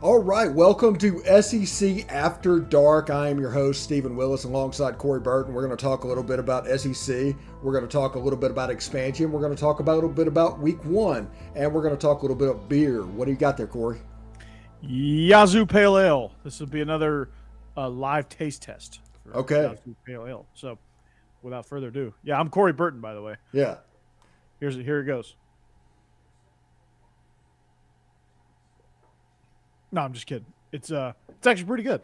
All right, welcome to SEC After Dark. I am your host, Stephen Willis, alongside Corey Burton. We're going to talk a little bit about SEC. We're going to talk a little bit about expansion. We're going to talk a little bit about week one, and we're going to talk a little bit of beer. What do you got there, Corey? Yazoo Pale Ale. This will be another live taste test for Okay. Yazoo Pale Ale. So, without further ado, I'm Corey Burton, by the way. Yeah. Here it goes. No, I'm just kidding. It's actually pretty good.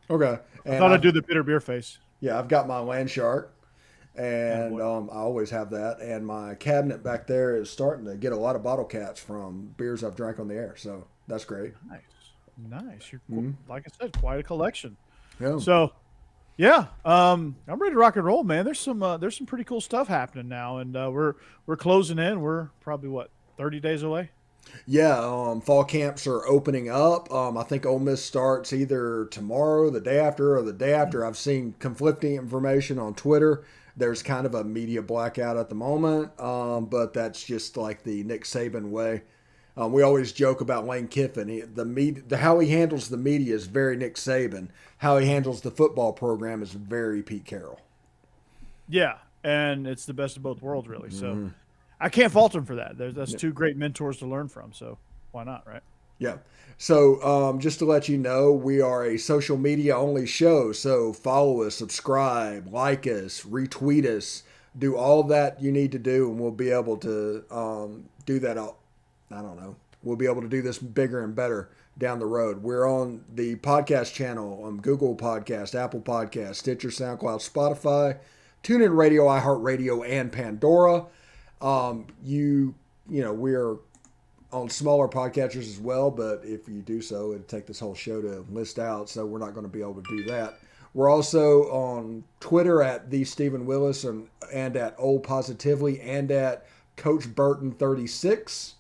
Okay. And I thought I'd do the bitter beer face. Yeah, I've got my Land Shark, and I always have that. And my cabinet back there is starting to get a lot of bottle caps from beers I've drank on the air. So that's great. Nice. You're like I said, quite a collection. Yeah. So, I'm ready to rock and roll, man. There's some pretty cool stuff happening now, and we're closing in. We're probably 30 days away. Yeah, fall camps are opening up. I think Ole Miss starts either tomorrow, the day after, or the day after. I've seen conflicting information on Twitter. There's kind of a media blackout at the moment, but that's just like the Nick Saban way. We always joke about Lane Kiffin. How he handles the media is very Nick Saban. How he handles the football program is very Pete Carroll. Yeah, and it's the best of both worlds, really. So. I can't fault him for that. That's two great mentors to learn from, so why not, right? Yeah. So just to let you know, we are a social media only show. So follow us, subscribe, like us, retweet us, do all that you need to do, and we'll be able to do that. I don't know. We'll be able to do this bigger and better down the road. We're on the podcast channel on Google Podcast, Apple Podcast, Stitcher, SoundCloud, Spotify, TuneIn Radio, iHeartRadio, and Pandora. We're on smaller podcatchers as well, but if you do so, it'd take this whole show to list out, so we're not going to be able to do that. We're also on Twitter at the Stephen Willis and at Old Positively and at Coach Burton 36.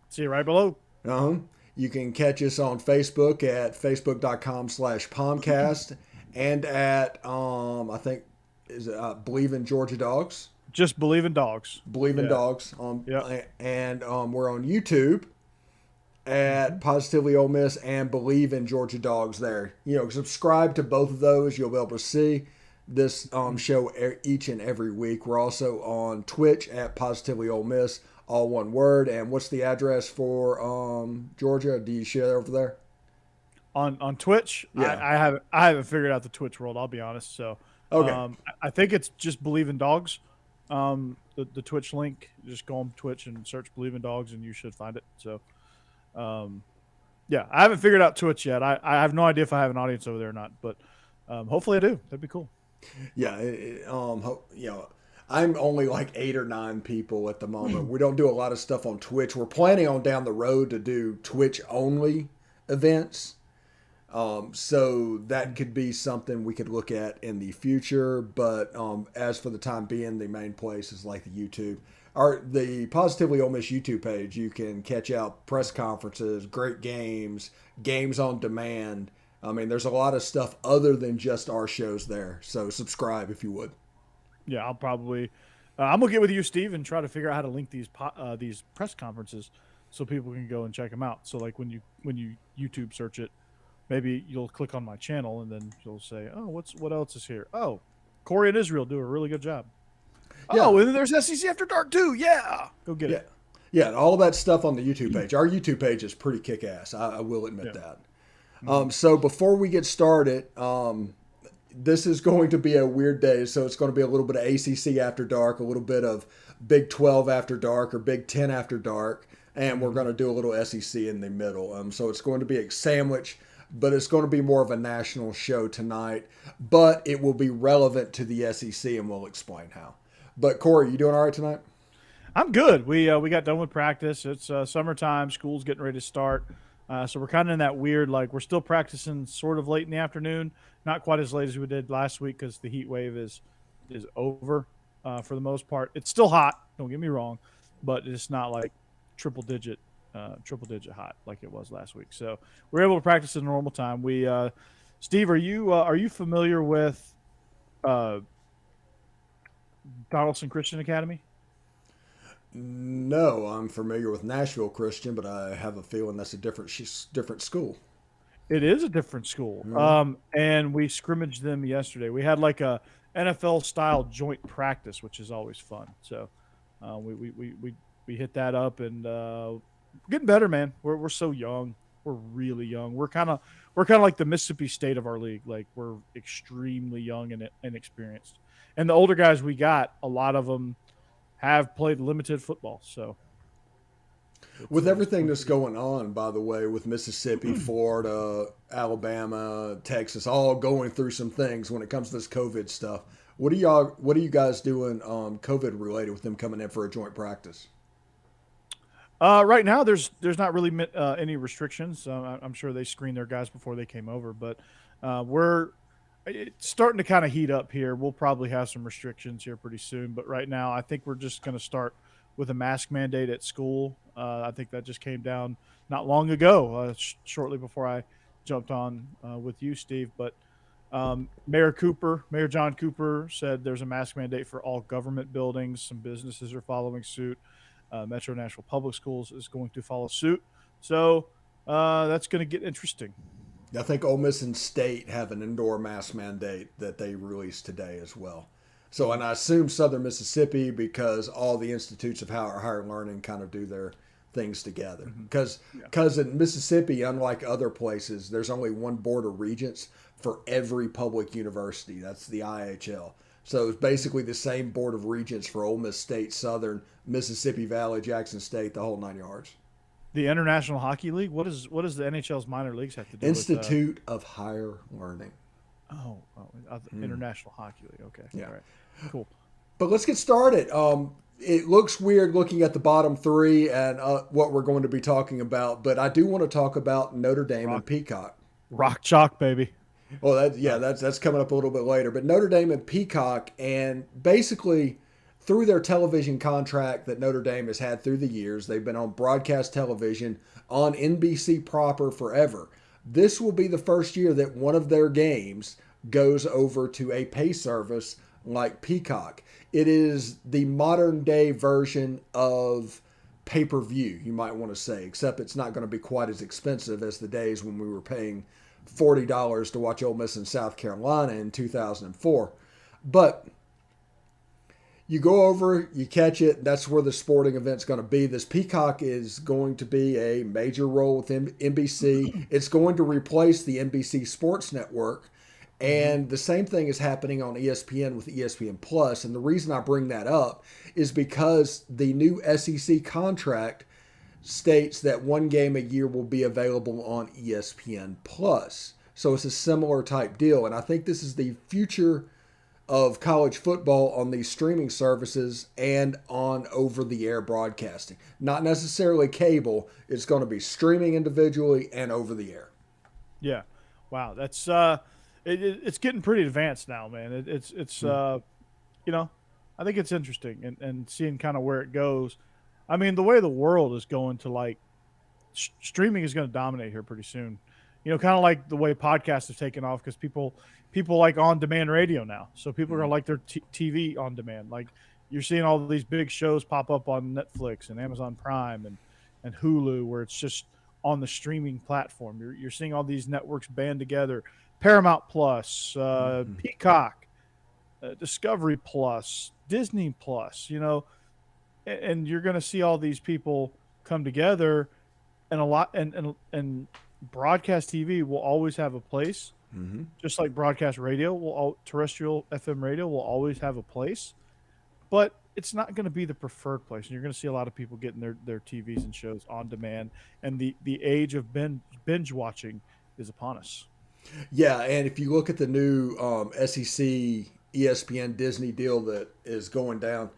See you right below. You can catch us on Facebook at facebook.com/Pomcast and at I think Believe in Georgia Dogs. Just Believe in Dogs. Believe in Dogs. And we're on YouTube at Positively Ole Miss and Believe in Georgia Dogs there. Subscribe to both of those. You'll be able to see this show each and every week. We're also on Twitch at Positively Ole Miss, all one word. And what's the address for Georgia? Do you share over there? On Twitch? Yeah. I haven't figured out the Twitch world, I'll be honest. So okay. I think it's just Believe in Dogs. The Twitch link, just go on Twitch and search Believe in Dogs and you should find it. So, I haven't figured out Twitch yet. I have no idea if I have an audience over there or not, but hopefully I do. That'd be cool. Yeah. I'm only like 8 or 9 people at the moment. We don't do a lot of stuff on Twitch. We're planning on down the road to do Twitch only events. So that could be something we could look at in the future. But as for the time being, the main place is like the YouTube. The Positively Ole Miss YouTube page, you can catch out press conferences, great games on demand. I mean, there's a lot of stuff other than just our shows there. So subscribe if you would. Yeah, I'll probably I'm going to get with you, Steve, and try to figure out how to link these press conferences so people can go and check them out. So like when you YouTube search it, maybe you'll click on my channel and then you'll say, oh, what else is here? Oh, Corey and Israel do a really good job. Yeah, Oh, and then there's SEC After Dark too. Yeah, go get yeah, it. yeah. And all that stuff on the YouTube page. Our YouTube page is pretty kick ass. I will admit Yeah. that. Mm-hmm. So before we get started, this is going to be a weird day. So it's going to be a little bit of ACC After Dark, a little bit of Big 12 After Dark or Big 10 After Dark, and we're going to do a little SEC in the middle. So it's going to be a sandwich, but it's going to be more of a national show tonight. But it will be relevant to the SEC, and we'll explain how. But Corey, you doing all right tonight? I'm good. We got done with practice. It's summertime. School's getting ready to start. So we're kind of in that weird, like we're still practicing sort of late in the afternoon, not quite as late as we did last week because the heat wave is over for the most part. It's still hot. Don't get me wrong, but it's not like triple digit hot like it was last week. So we're able to practice at a normal time. Steve, are you familiar with Donaldson Christian Academy? No, I'm familiar with Nashville Christian, but I have a feeling that's a different school. It is a different school. Mm. And we scrimmaged them yesterday. We had like a NFL style joint practice, which is always fun. So we hit that up and getting better, man. We're so young. We're really young. We're kind of like the Mississippi State of our league. Like we're extremely young and inexperienced. And the older guys we got, a lot of them have played limited football. So with everything that's going on, by the way, with Mississippi, Florida, Alabama, Texas, all going through some things when it comes to this COVID stuff. What are you guys doing COVID related with them coming in for a joint practice? Right now, there's not really any restrictions. I'm sure they screened their guys before they came over, but it's starting to kind of heat up here. We'll probably have some restrictions here pretty soon, but right now, I think we're just going to start with a mask mandate at school. I think that just came down not long ago, shortly before I jumped on with you, Steve. But Mayor John Cooper said there's a mask mandate for all government buildings. Some businesses are following suit. Metro Nashville Public Schools is going to follow suit. So that's going to get interesting. I think Ole Miss and State have an indoor mask mandate that they released today as well. So, and I assume Southern Mississippi because all the institutes of higher learning kind of do their things together. Because in Mississippi, unlike other places, there's only one board of regents for every public university. That's the IHL. So it's basically the same board of regents for Ole Miss State, Southern, Mississippi Valley, Jackson State, the whole 9 yards. The International Hockey League. What does the NHL's minor leagues have to do Institute of Higher Learning. International Hockey League. Okay. Yeah. All right. Cool. But let's get started. It looks weird looking at the bottom three and what we're going to be talking about, but I do want to talk about Notre Dame and Peacock. Rock chalk, baby. Well, that's coming up a little bit later. But Notre Dame and Peacock, and basically through their television contract that Notre Dame has had through the years, they've been on broadcast television on NBC proper forever. This will be the first year that one of their games goes over to a pay service like Peacock. It is the modern day version of pay-per-view, you might want to say, except it's not going to be quite as expensive as the days when we were paying $40 to watch Ole Miss in South Carolina in 2004. But you go over, you catch it, that's where the sporting event's going to be. This Peacock is going to be a major role with NBC. It's going to replace the NBC Sports Network. And the same thing is happening on ESPN with ESPN Plus. And the reason I bring that up is because the new SEC contract states that one game a year will be available on ESPN Plus. So it's a similar type deal. And I think this is the future of college football on these streaming services and on over-the-air broadcasting. Not necessarily cable. It's going to be streaming individually and over-the-air. Yeah. Wow. That's it's getting pretty advanced now, man. It's you know, I think it's interesting and seeing kind of where it goes. I mean, the way the world is going to like streaming is going to dominate here pretty soon. You know, kind of like the way podcasts have taken off because people like on-demand radio now. So people are going to like their TV on demand. Like you're seeing all these big shows pop up on Netflix and Amazon Prime and Hulu where it's just on the streaming platform. You're seeing all these networks band together. Paramount Plus, Peacock, Discovery Plus, Disney Plus, and you're going to see all these people come together, and a lot, and broadcast TV will always have a place, Hmm. just like broadcast radio terrestrial FM radio will always have a place, but it's not going to be the preferred place. And you're going to see a lot of people getting their TVs and shows on demand, and the age of binge watching is upon us. Yeah, and if you look at the new SEC, ESPN, Disney deal that is going down,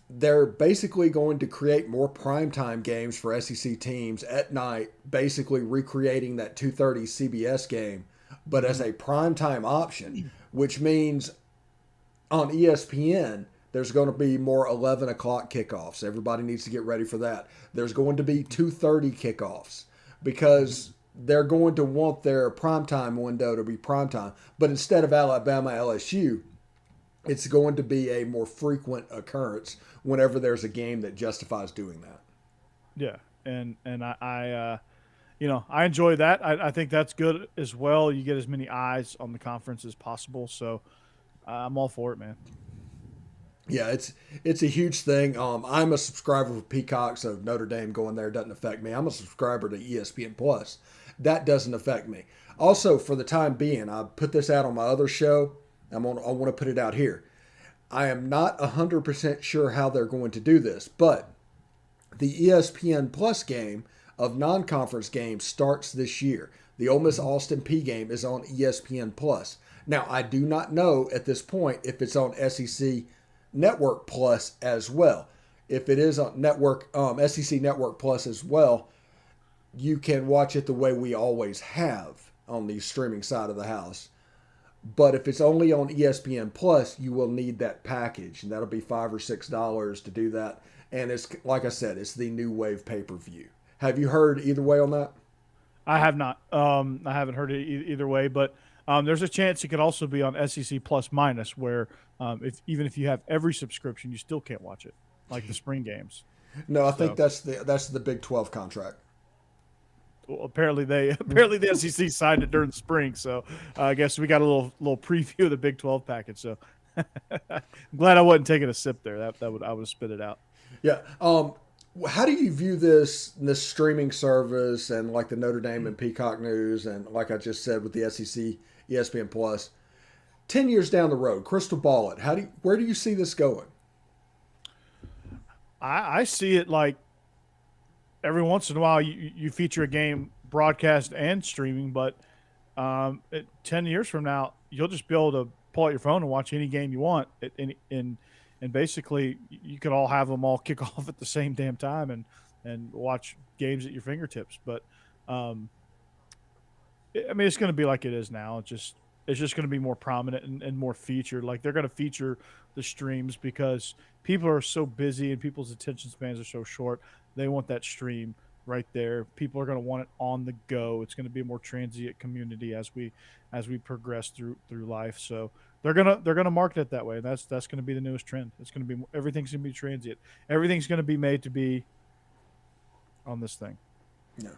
they're basically going to create more primetime games for SEC teams at night, basically recreating that 2:30 CBS game, but as a primetime option, which means on ESPN, there's going to be more 11 o'clock kickoffs. Everybody needs to get ready for that. There's going to be 2:30 kickoffs because they're going to want their primetime window to be primetime. But instead of Alabama LSU, it's going to be a more frequent occurrence whenever there's a game that justifies doing that. Yeah, and I enjoy that. I think that's good as well. You get as many eyes on the conference as possible. So I'm all for it, man. Yeah, it's a huge thing. I'm a subscriber for Peacock, so Notre Dame going there doesn't affect me. I'm a subscriber to ESPN Plus. That doesn't affect me. Also, for the time being, I put this out on my other show. I want to put it out here. I am not 100% sure how they're going to do this, but the ESPN Plus game of non-conference games starts this year. The Ole Miss Austin P game is on ESPN Plus. Now, I do not know at this point if it's on SEC Network Plus as well. If it is on SEC Network Plus as well, you can watch it the way we always have on the streaming side of the house. But if it's only on ESPN Plus, you will need that package, and that'll be $5 or $6 to do that. And it's like I said, it's the new wave pay-per-view. Have you heard either way on that? I have not. I haven't heard it either way, but there's a chance it could also be on SEC Plus minus, where even if you have every subscription, you still can't watch it, like the spring games. No, I think that's the Big 12 contract. Well, apparently the SEC signed it during the spring, so I guess we got a little preview of the Big 12 package. So I'm glad I wasn't taking a sip there. I would have spit it out. Yeah. How do you view this streaming service and like the Notre Dame and Peacock News and like I just said with the SEC ESPN Plus? 10 years down the road, crystal ball it. Where do you see this going? I see it like every once in a while you feature a game broadcast and streaming, but 10 years from now, you'll just be able to pull out your phone and watch any game you want. And basically, you could all have them all kick off at the same damn time and watch games at your fingertips. But, it's going to be like it is now. It's just going to be more prominent and more featured. Like they're going to feature the streams because people are so busy and people's attention spans are so short. They want that stream right there. People are going to want it on the go. It's going to be a more transient community as we progress through life. So they're gonna market it that way. And that's going to be the newest trend. It's going to be everything's going to be transient. Everything's going to be made to be on this thing. Yeah.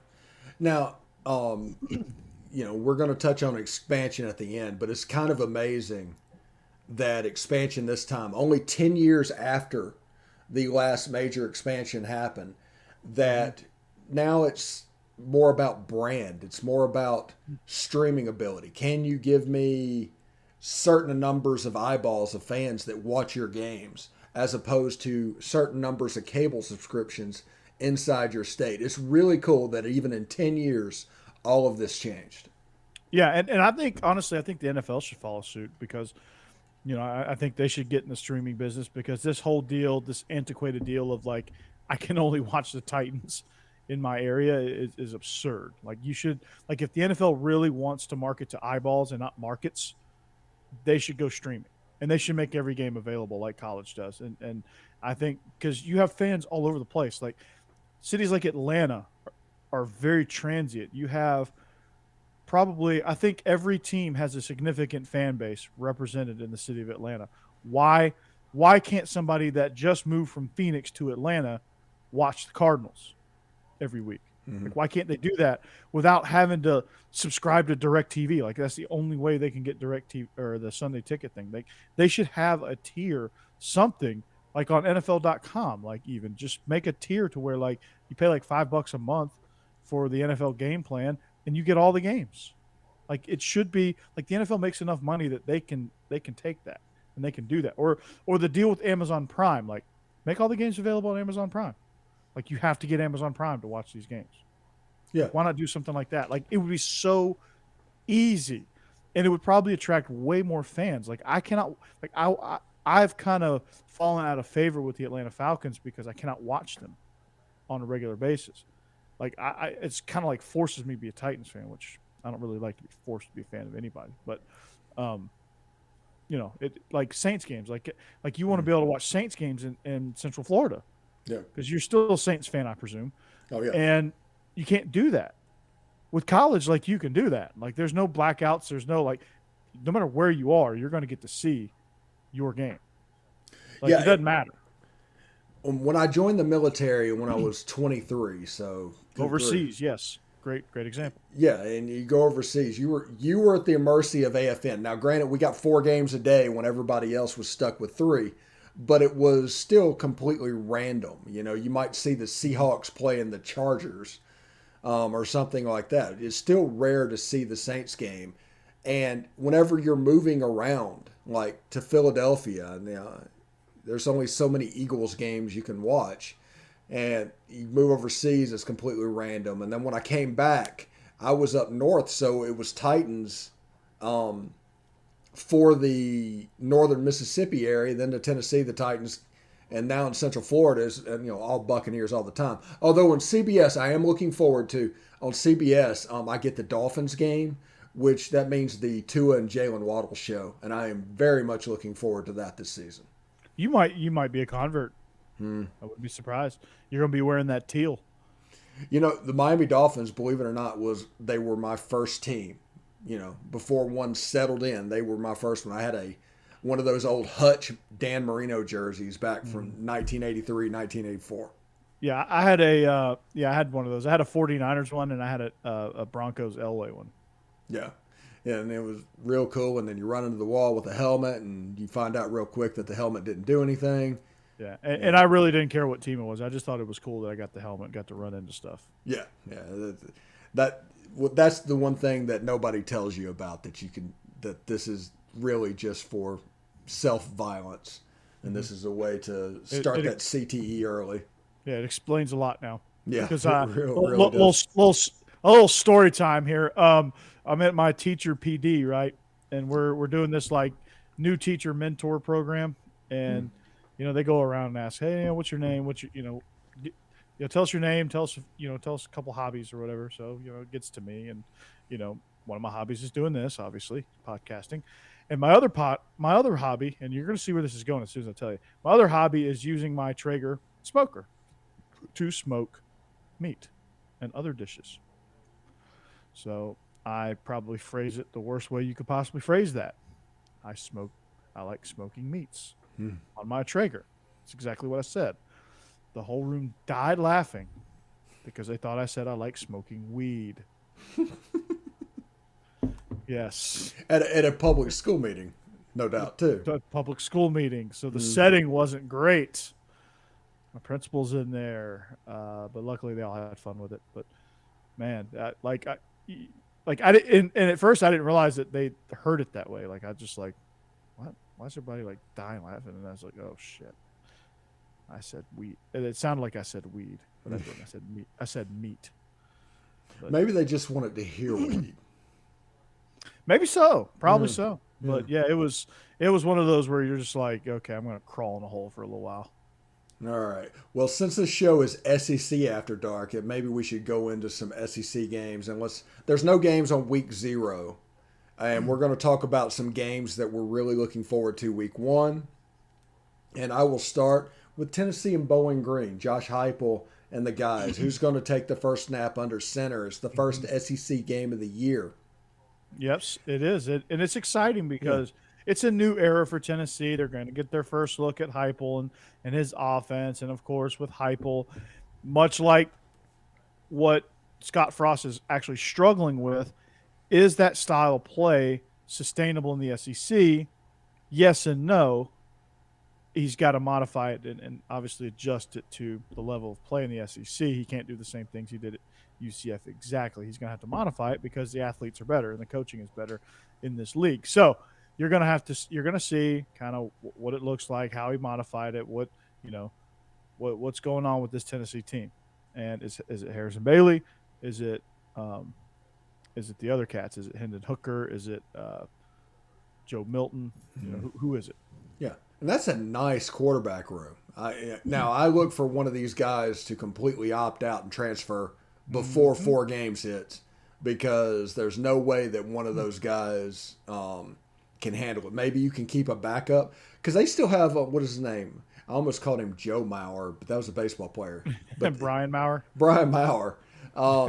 Now, we're going to touch on expansion at the end, but it's kind of amazing that expansion this time, only 10 years after the last major expansion happened, that now it's more about brand. It's more about streaming ability. Can you give me certain numbers of eyeballs of fans that watch your games as opposed to certain numbers of cable subscriptions inside your state? It's really cool that even in 10 years, all of this changed. Yeah, and I think honestly, I think the NFL should follow suit because, I think they should get in the streaming business because this whole deal, this antiquated deal of like I can only watch the Titans in my area is absurd. Like you should, like if the NFL really wants to market to eyeballs and not markets, they should go streaming and they should make every game available like college does. And I think because you have fans all over the place, like cities like Atlanta are very transient. You have probably, I think every team has a significant fan base represented in the city of Atlanta. Why can't somebody that just moved from Phoenix to Atlanta watch the Cardinals every week? Mm-hmm. Like, why can't they do that without having to subscribe to DirecTV? Like that's the only way they can get DirecTV or the Sunday Ticket thing. They should have a tier something like on NFL.com, like even just make a tier to where like you pay like $5 a month for the NFL game plan and you get all the games. Like it should be like the NFL makes enough money that they can take that and they can do that. Or the deal with Amazon Prime, like make all the games available on Amazon Prime. Like you have to get Amazon Prime to watch these games. Yeah. Like, why not do something like that? Like it would be so easy, and it would probably attract way more fans. Like I cannot, like I've kind of fallen out of favor with the Atlanta Falcons because I cannot watch them on a regular basis. Like it's kind of like forces me to be a Titans fan, which I don't really like to be forced to be a fan of anybody. But, um, it like Saints games, like you want to be able to watch Saints games in Central Florida, Yeah. because you're still a Saints fan, I presume. Oh yeah. And you can't do that with college. Like you can do that. Like there's no blackouts. There's no like, no matter where you are, you're going to get to see your game. Like Yeah, it doesn't matter. When I joined the military when I was 23, so good Overseas, grief. yes, great example. Yeah, and you go overseas. You were at the mercy of AFN. Now, granted, we got 4 games a day when everybody else was stuck with 3, but it was still completely random. You might see the Seahawks playing the Chargers, or something like that. It's still rare to see the Saints game, and whenever you're moving around, like to Philadelphia, there's only so many Eagles games you can watch. And you move overseas, it's completely random. And then when I came back, I was up north, so it was Titans for the northern Mississippi area, then to Tennessee, the Titans, and now in Central Florida is all Buccaneers all the time. Although on CBS, I am looking forward to on CBS, I get the Dolphins game, which that means the Tua and Jalen Waddle show, and I am very much looking forward to that this season. You might be a convert. I wouldn't be surprised. You're going to be wearing that teal. The Miami Dolphins, believe it or not, they were my first team. Before one settled in, they were my first one. I had one of those old Hutch Dan Marino jerseys back from 1983, 1984. Yeah, I had one of those. I had a 49ers one, and I had a Broncos Elway one. Yeah. And it was real cool. And then you run into the wall with a helmet, and you find out real quick that the helmet didn't do anything. Yeah, and I really didn't care what team it was. I just thought it was cool that I got the helmet, got to run into stuff. Yeah. That's the one thing that nobody tells you about, that this is really just for self-violence, and this is a way to start that CTE early. Yeah, it explains a lot now. Yeah, because a little story time here. I'm at my teacher PD, right, and we're doing this like new teacher mentor program, and they go around and ask, hey, what's your name? What's your tell us your name, tell us a couple hobbies or whatever. So it gets to me, and one of my hobbies is doing this, obviously podcasting, and my other hobby, and you're going to see where this is going as soon as I tell you. My other hobby is using my Traeger smoker to smoke meat and other dishes. So I probably phrase it the worst way you could possibly phrase that. I like smoking meats on my Traeger. That's exactly what I said. The whole room died laughing because they thought I said I like smoking weed. Yes. At a public school meeting, no doubt, too. A public school meeting. So the setting wasn't great. My principal's in there, but luckily they all had fun with it. But man, I didn't, and at first I didn't realize that they heard it that way. Like I just like, what? Why is everybody like dying laughing? And I was like, oh shit. I said weed. It sounded like I said weed, but I didn't. I said meat. I said meat. But maybe they just wanted to hear weed. Maybe so. Probably so. But yeah, it was one of those where you're just like, okay, I'm going to crawl in a hole for a little while. All right. Well, since this show is SEC After Dark, maybe we should go into some SEC games. And there's no games on week 0. And we're going to talk about some games that we're really looking forward to week 1. And I will start with Tennessee and Bowling Green. Josh Heupel and the guys. Who's going to take the first snap under center? It's the first SEC game of the year. Yes, it is. And it's exciting because it's a new era for Tennessee. They're going to get their first look at Heupel and his offense. And, of course, with Heupel, much like what Scott Frost is actually struggling with, is that style of play sustainable in the SEC? Yes and no. he's got to modify it and obviously adjust it to the level of play in the SEC. He can't do the same things he did at UCF exactly. He's going to have to modify it because the athletes are better and the coaching is better in this league. So you're going to see kind of what it looks like, how he modified it, what's going on with this Tennessee team, and is it Harrison Bailey? Is it the other cats? Is it Hendon Hooker? Is it Joe Milton? Who is it? Yeah, and that's a nice quarterback room. Now I look for one of these guys to completely opt out and transfer before 4 games hits, because there's no way that one of those guys can handle it. Maybe you can keep a backup, because they still have what is his name? I almost called him Joe Mauer, but that was a baseball player. But Brian Maurer. Brian Maurer.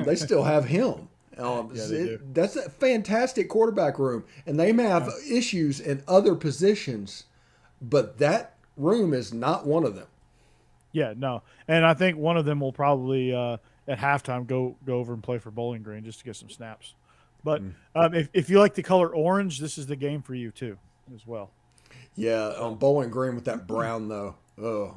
They still have him. That's a fantastic quarterback room, and they may have issues in other positions, but that room is not one of them. Yeah, no, and I think one of them will probably at halftime go over and play for Bowling Green just to get some snaps. But if you like the color orange, this is the game for you too, as well. Yeah, on Bowling Green with that brown though. Oh,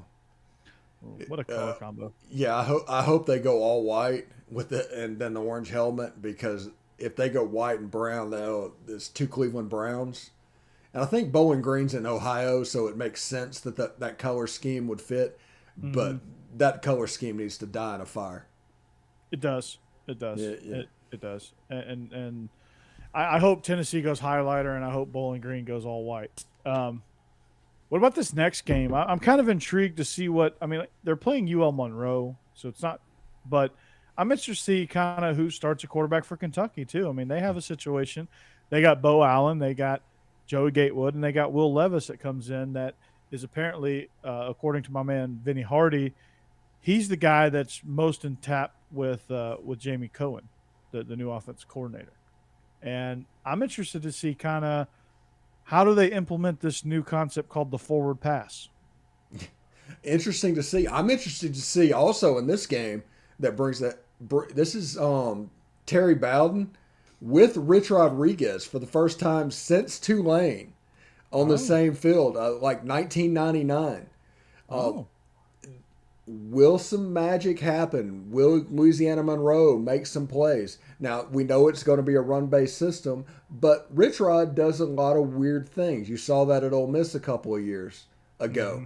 what a color combo! Yeah, I hope they go all white with it and then the orange helmet, because if they go white and brown, there's 2 Cleveland Browns, and I think Bowling Green's in Ohio, so it makes sense that color scheme would fit. But that color scheme needs to die in a fire. It does. It does. Yeah. It does. And I hope Tennessee goes highlighter, and I hope Bowling Green goes all white. What about this next game? I'm kind of intrigued to see they're playing UL Monroe, so it's not, but I'm interested to see kind of who starts a quarterback for Kentucky too. I mean, they have a situation. They got Bo Allen, they got Joey Gatewood, and they got Will Levis that comes in that is apparently, according to my man Vinny Hardy, he's the guy that's most in tap with Jamie Cohen, the new offensive coordinator. And I'm interested to see kind of how do they implement this new concept called the forward pass. Interesting to see. I'm interested to see also in this game that brings that. This is Terry Bowden with Rich Rodriguez for the first time since Tulane on the same field, like 1999. Will some magic happen? Will Louisiana Monroe make some plays? Now, we know it's going to be a run-based system, but Rich Rod does a lot of weird things. You saw that at Ole Miss a couple of years ago.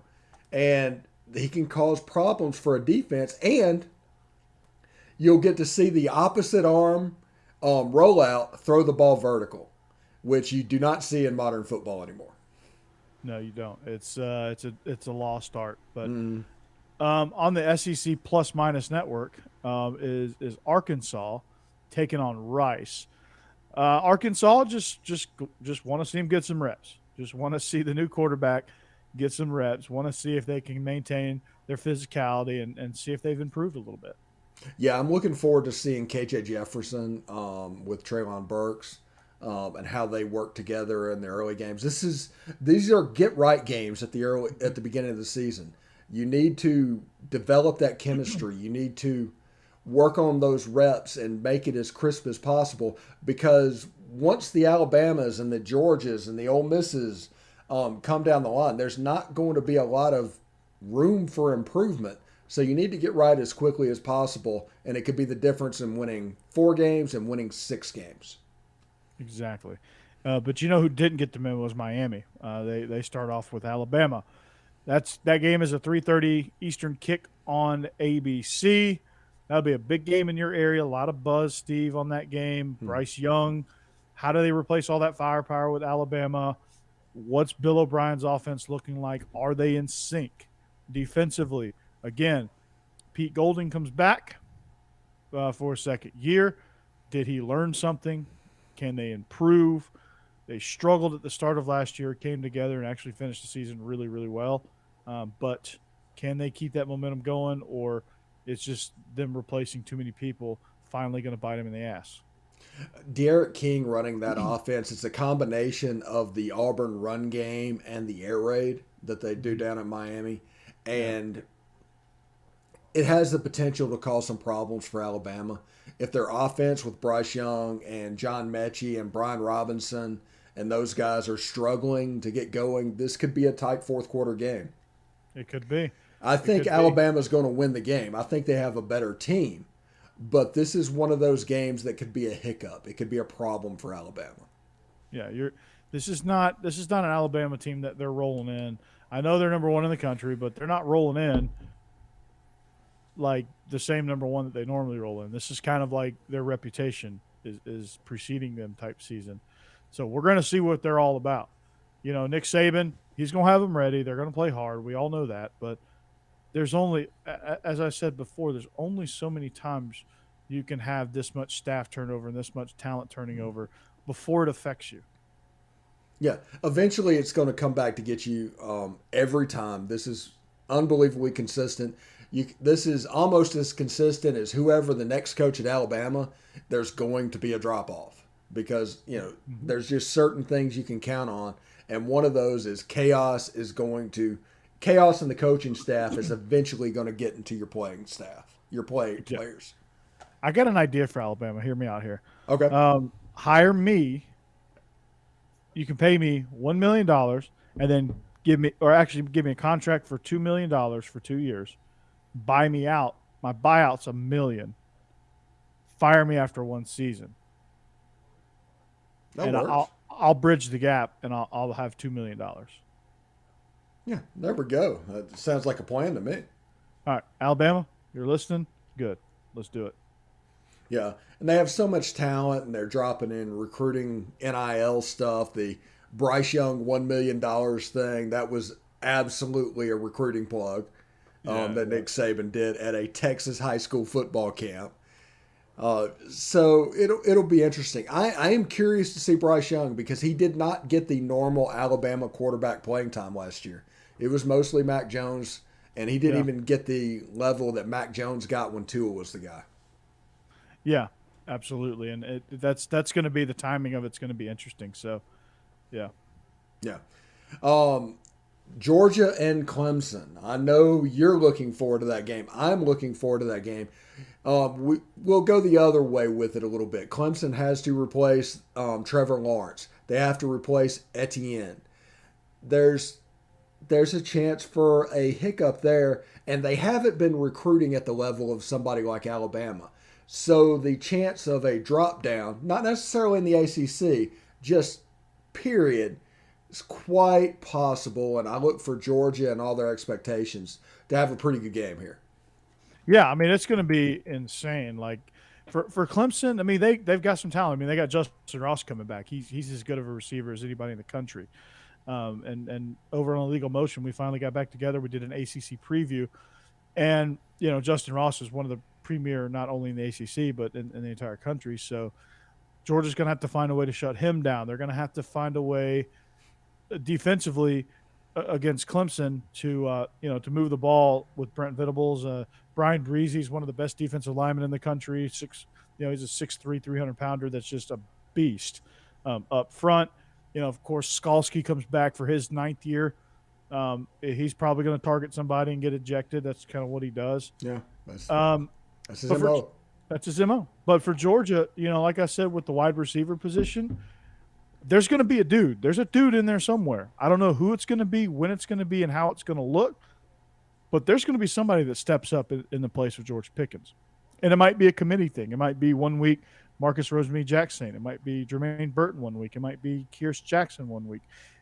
And he can cause problems for a defense, and you'll get to see the opposite arm rollout throw the ball vertical, which you do not see in modern football anymore. No, you don't. It's a lost art. But on the SEC plus minus network is Arkansas taking on Rice. Arkansas just want to see him get some reps. Just want to see the new quarterback get some reps. Want to see if they can maintain their physicality and see if they've improved a little bit. Yeah, I'm looking forward to seeing KJ Jefferson with Treylon Burks and how they work together in their early games. These are get right games at the beginning of the season. You need to develop that chemistry. You need to work on those reps and make it as crisp as possible, because once the Alabamas and the Georgias and the Ole Misses come down the line, there's not going to be a lot of room for improvement. So you need to get right as quickly as possible, and it could be the difference in winning 4 games and winning 6 games. Exactly. But you know who didn't get the memo was Miami. They start off with Alabama. That game is a 3:30 Eastern kick on ABC. That'll be a big game in your area. A lot of buzz, Steve, on that game. Bryce Young. How do they replace all that firepower with Alabama? What's Bill O'Brien's offense looking like? Are they in sync defensively? Again, Pete Golding comes back for a second year. Did he learn something? Can they improve? They struggled at the start of last year, came together, and actually finished the season really, really well. But can they keep that momentum going, or it's just them replacing too many people finally going to bite them in the ass? Derek King running that offense, it's a combination of the Auburn run game and the air raid that they do down at Miami. And it has the potential to cause some problems for Alabama. If their offense with Bryce Young and John Mechie and Brian Robinson and those guys are struggling to get going, this could be a tight fourth quarter game. It could be. I It think could be. Alabama's going to win the game. I think they have a better team, but this is one of those games that could be a hiccup. It could be a problem for Alabama. Yeah, you're. This is not an Alabama team that they're rolling in. I know they're number one in the country, but they're not rolling in like the same number one that they normally roll in. This is kind of like their reputation is preceding them type season. So we're going to see what they're all about. Nick Saban, he's going to have them ready. They're going to play hard. We all know that. But there's only, as I said before, there's only so many times you can have this much staff turnover and this much talent turning over before it affects you. Yeah, eventually it's going to come back to get you every time. This is unbelievably consistent. This is almost as consistent as whoever the next coach at Alabama. There's going to be a drop off because Mm-hmm. there's just certain things you can count on, and one of those is chaos in the coaching staff is eventually going to get into your playing staff, your Yeah. players. I got an idea for Alabama. Hear me out here. Okay. Hire me. You can pay me $1 million and then give me a contract for $2 million for 2 years. Buy me out. My buyout's $1 million. Fire me after one season, That and works. I'll bridge the gap, and I'll have $2 million. Yeah, there we go. That sounds like a plan to me. All right, Alabama, you're listening. Good, let's do it. Yeah, and they have so much talent, and they're dropping in recruiting NIL stuff. The Bryce Young $1 million thing, that was absolutely a recruiting plug that Nick Saban did at a Texas high school football camp. So it'll be interesting. I am curious to see Bryce Young because he did not get the normal Alabama quarterback playing time last year. It was mostly Mac Jones, and he didn't Yeah, even get the level that Mac Jones got when Tua was the guy. yeah, absolutely, and that's going to be the timing of it's going to be interesting. So, yeah, Yeah. Um, Georgia and Clemson. I know you're looking forward to that game. I'm looking forward to that game. We'll go the other way with it a little bit. Clemson has to replace Trevor Lawrence. They have to replace Etienne. There's there's a chance for a hiccup there, and they haven't been recruiting at the level of somebody like Alabama. So the chance of a drop down, not necessarily in the ACC, just period, is quite possible. And I look for Georgia and all their expectations to have a pretty good game here. yeah. I mean, it's going to be insane. Like for Clemson, I mean they've got some talent. I mean they got Justin Ross coming back. He's as good of a receiver as anybody in the country. And over on Illegal Motion, we finally got back together. We did an ACC preview, and Justin Ross is one of the premier not only in the ACC but in the entire country. So Georgia's going to have to find a way to shut him down. They're going to have to find a way defensively against Clemson to move the ball with Brent Venables. Brian Breezy's one of the best defensive linemen in the country. He's a 6'3", 300-pounder that's just a beast up front. Of course, Skalski comes back for his ninth year. He's probably going to target somebody and get ejected. That's kind of what he does. Yeah, that's Um, that's his but for MO. That's his MO. But for Georgia, like I said, with the wide receiver position, there's going to be a dude. There's a dude in there somewhere. I don't know who it's going to be, when it's going to be, and how it's going to look. But there's going to be somebody that steps up in the place of George Pickens. And it might be a committee thing. It might be 1 week Marcus Rosemary-Jackson. It might be Jermaine Burton 1 week. It might be Kierce Jackson 1 week.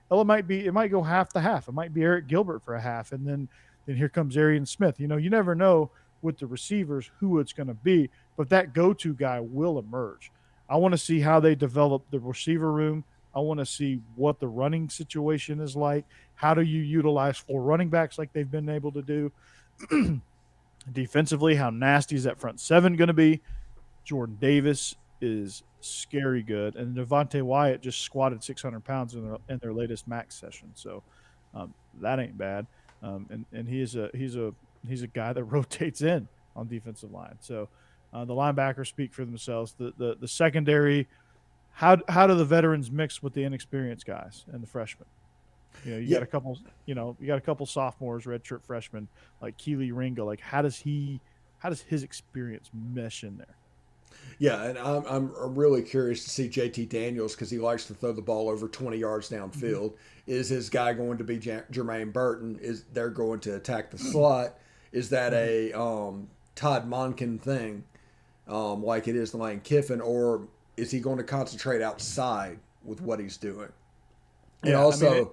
Well, it might go half to half. It might be Eric Gilbert for a half. And then here comes Arian Smith. You never know with the receivers who it's going to be, but that go-to guy will emerge. I want to see how they develop the receiver room. I want to see what the running situation is like. How do you utilize 4 running backs like they've been able to do? Defensively, how nasty is that front 7 going to be? Jordan Davis is scary good, and Devontae Wyatt just squatted 600 pounds in their latest max session, so that ain't bad. And he's a guy that rotates in on defensive line. So the linebackers speak for themselves. The secondary, how do the veterans mix with the inexperienced guys and the freshmen? You Yeah, got a couple. You got a couple sophomores, redshirt freshmen like Keely Ringo. Like how does his experience mesh in there? Yeah, and I'm really curious to see JT Daniels because he likes to throw the ball over 20 yards downfield. Is his guy going to be Jermaine Burton? Is they're going to attack the slot? Is that a Todd Monken thing, like it is Lane Kiffin, or is he going to concentrate outside with what he's doing? And Yeah, I mean, also,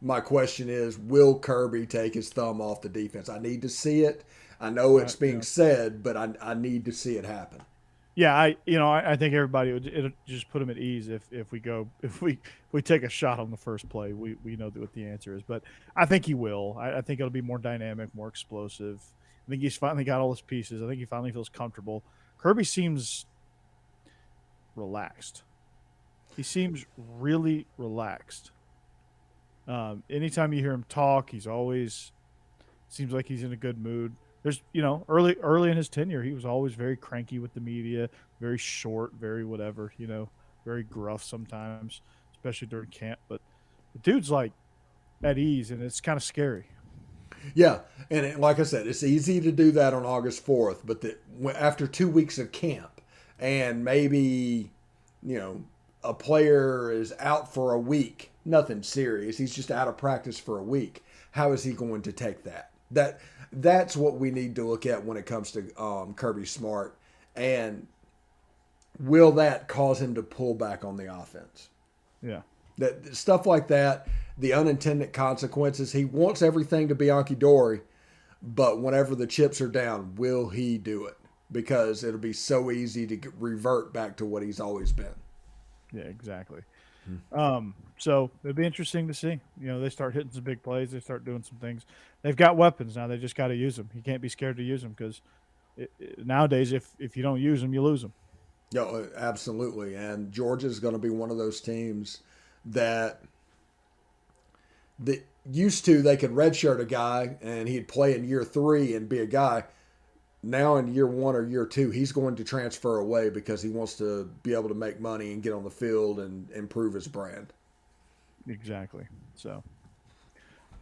my question is, will Kirby take his thumb off the defense? I need to see it. I know it's being said, but I need to see it happen. yeah, I think everybody would it'll just put him at ease if we go if we take a shot on the first play, we know what the answer is. But I think he will. I think it'll be more dynamic, more explosive. I think he's finally got all his pieces. I think he finally feels comfortable. Kirby seems relaxed. He seems really relaxed. Anytime you hear him talk, he's always seems like he's in a good mood. There's, early in his tenure, he was always very cranky with the media, very short, very whatever, very gruff sometimes, especially during camp. But the dude's like at ease, and it's kind of scary. Yeah, and like I said, it's easy to do that on August 4th, but after 2 weeks of camp and maybe, a player is out for a week, nothing serious. He's just out of practice for a week. How is he going to take that? That's what we need to look at when it comes to Kirby Smart, and will that cause him to pull back on the offense? Yeah. That stuff like that, the unintended consequences. He wants everything to be honky dory, but whenever the chips are down, will he do it? Because it'll be so easy to revert back to what he's always been. Yeah, exactly. So it'd be interesting to see. They start hitting some big plays. They start doing some things. They've got weapons now. They just got to use them. You can't be scared to use them because nowadays, if you don't use them, you lose them. Yeah, absolutely. And Georgia's going to be one of those teams that used to they could redshirt a guy and he'd play in year 3 and be a guy. Now in year 1 or year 2, he's going to transfer away because he wants to be able to make money and get on the field and improve his brand. Exactly. So